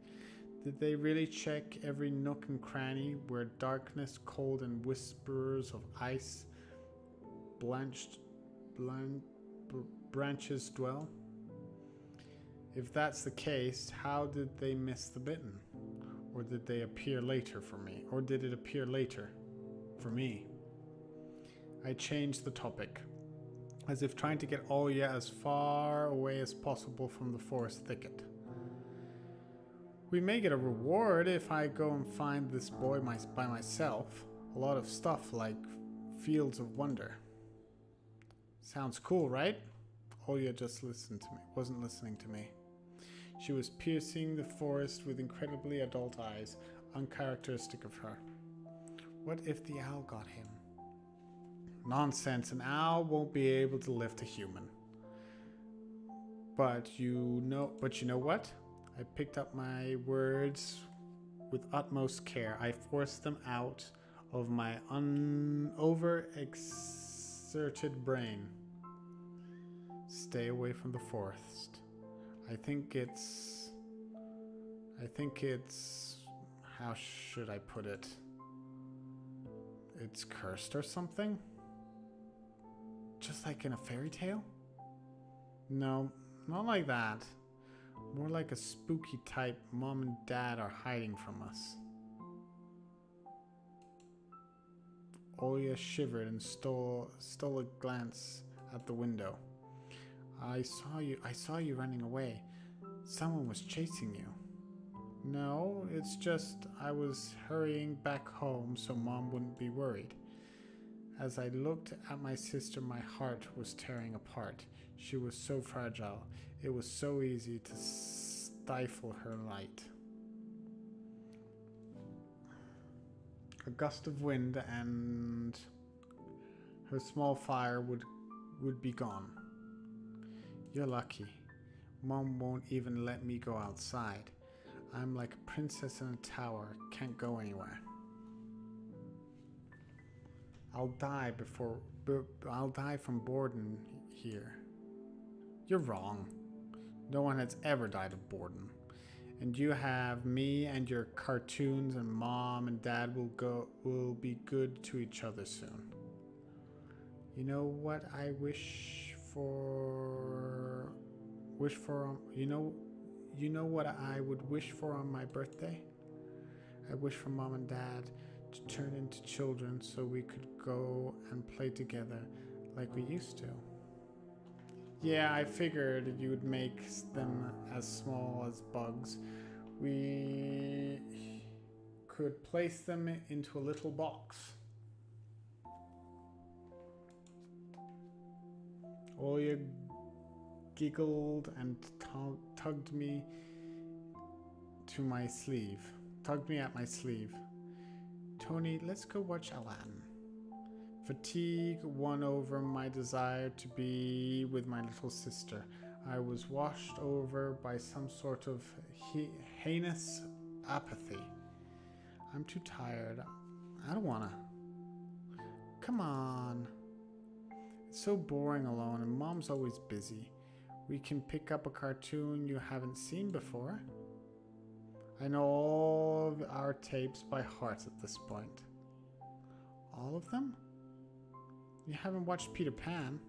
Did they really check every nook and cranny where darkness, cold, and whisperers of ice branches dwell? If that's the case, how did they miss the bitten? Or did they appear later for me? Or did it appear later for me? I changed the topic, as if trying to get Olya as far away as possible from the forest thicket. We may get a reward if I go and find this boy by myself. A lot of stuff like Fields of Wonder. Sounds cool, right? Olya just wasn't listening to me. She was piercing the forest with incredibly adult eyes, uncharacteristic of her. What if the owl got him? Nonsense, an owl won't be able to lift a human. But you know what? I picked up my words with utmost care. I forced them out of my overexerted brain. Stay away from the forest. I think it's, how should I put it? It's cursed or something? Just like in a fairy tale? No, not like that. More like a spooky type mom and dad are hiding from us. Olya shivered and stole a glance at the window. I saw you running away. Someone was chasing you. No, it's just I was hurrying back home so Mom wouldn't be worried. As I looked at my sister, my heart was tearing apart. She was so fragile. It was so easy to stifle her light. A gust of wind and her small fire would be gone. You're lucky. Mom won't even let me go outside. I'm like a princess in a tower, can't go anywhere. I'll die from boredom here. You're wrong. No one has ever died of boredom. And you have me and your cartoons, and Mom and Dad will be good to each other soon. You know what I wish for? You know what I would wish for on my birthday? I wish for Mom and Dad to turn into children so we could go and play together like we used to. Yeah, I figured you would make them as small as bugs. We could place them into a little box. Olya giggled and tugged me at my sleeve. Tony, let's go watch Aladdin. Fatigue won over my desire to be with my little sister. I was washed over by some sort of heinous apathy. I'm too tired. I don't wanna. come on. It's so boring alone and Mom's always busy. We can pick up a cartoon you haven't seen before. I know all of our tapes by heart at this point. All of them? You haven't watched Peter Pan.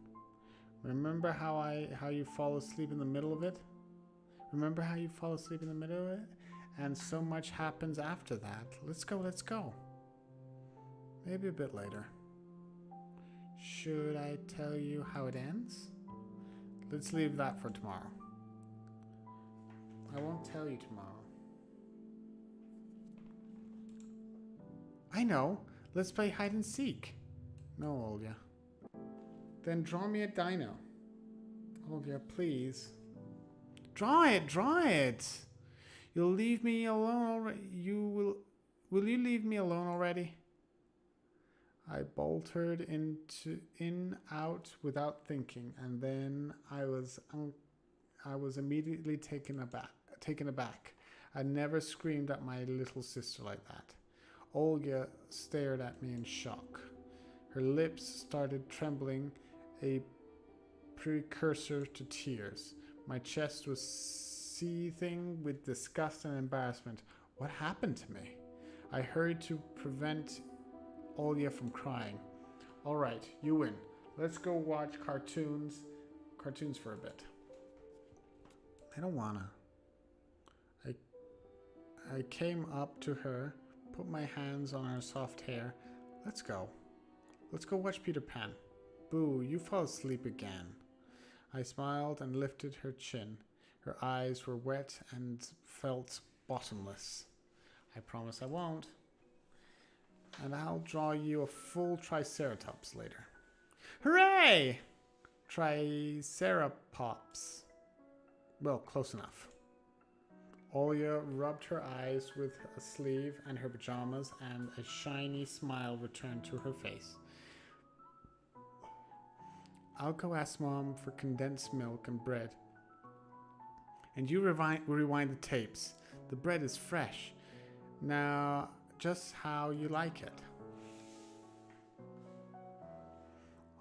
Remember how you fall asleep in the middle of it? Remember how you fall asleep in the middle of it? And so much happens after that. Let's go. Maybe a bit later. Should I tell you how it ends? Let's leave that for tomorrow. I won't tell you tomorrow. I know. Let's play hide and seek. No, Olya. Then draw me a dino. Olya, please. Draw it. You'll leave me alone already. Will you leave me alone already? I bolted out without thinking, and then I was immediately taken aback. I never screamed at my little sister like that. Olga stared at me in shock. Her lips started trembling, a precursor to tears. My chest was seething with disgust and embarrassment. What happened to me? I hurried to prevent Olya from crying. All right, you win. Let's go watch cartoons for a bit. I don't wanna. I came up to her, put my hands on her soft hair. Let's go. Let's go watch Peter Pan. Boo, you fall asleep again. I smiled and lifted her chin. Her eyes were wet and felt bottomless. I promise I won't. And I'll draw you a full Triceratops later. Hooray! Triceratops. Well, close enough. Olya rubbed her eyes with a sleeve and her pajamas, and a shiny smile returned to her face. I'll go ask Mom for condensed milk and bread. And you rewind the tapes. The bread is fresh. Now, just how you like it.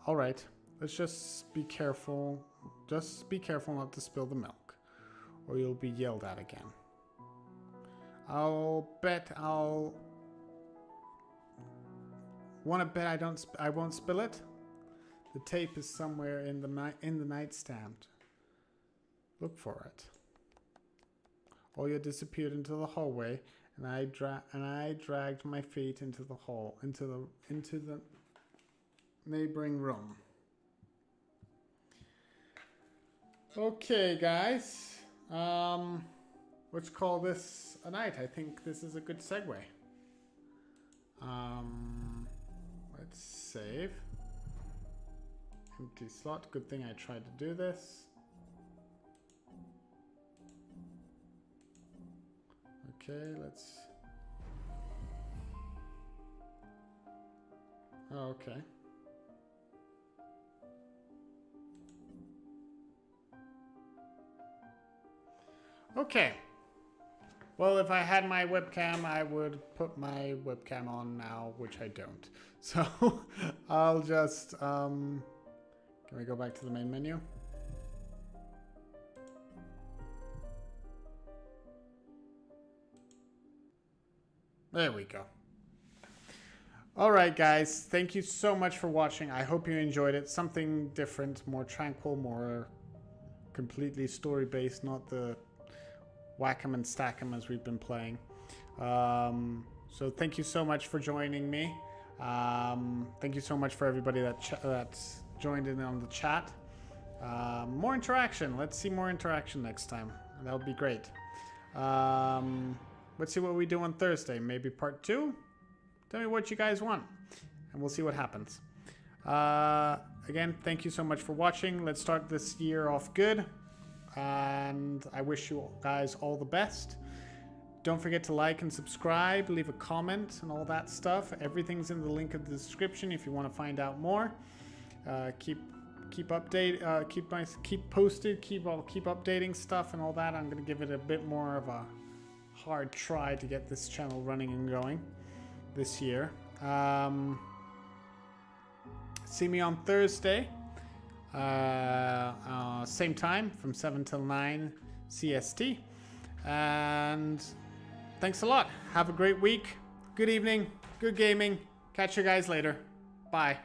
All right, let's just be careful. Just be careful not to spill the milk, or you'll be yelled at again. Wanna bet I won't spill it? The tape is somewhere in the nightstand. Look for it. Olya disappeared into the hallway, and I dragged my feet into the neighboring room. Okay, guys. Let's call this a night. I think this is a good segue. Let's save. Empty slot. Good thing I tried to do this. Okay, let's... Oh, okay. Okay. Well, if I had my webcam, I would put my webcam on now, which I don't. So, I'll just... Can we go back to the main menu? There we go. All right, guys. Thank you so much for watching. I hope you enjoyed it. Something different, more tranquil, more completely story-based, not the whack 'em and stack 'em as we've been playing. So thank you so much for joining me. Thank you so much for everybody that's joined in on the chat. More interaction. Let's see more interaction next time. That would be great. Let's see what we do on Thursday. Maybe part 2? Tell me what you guys want, and we'll see what happens. Again, thank you so much for watching. Let's start this year off good, and I wish you guys all the best. Don't forget to like and subscribe, leave a comment, and all that stuff. Everything's in the link in the description if you want to find out more. Keep posted, keep updating stuff and all that. I'm gonna give it a bit more of a hard try to get this channel running and going this year. See me on Thursday. Same time from 7 till 9 CST. And thanks a lot. Have a great week. Good evening. Good gaming. Catch you guys later. Bye.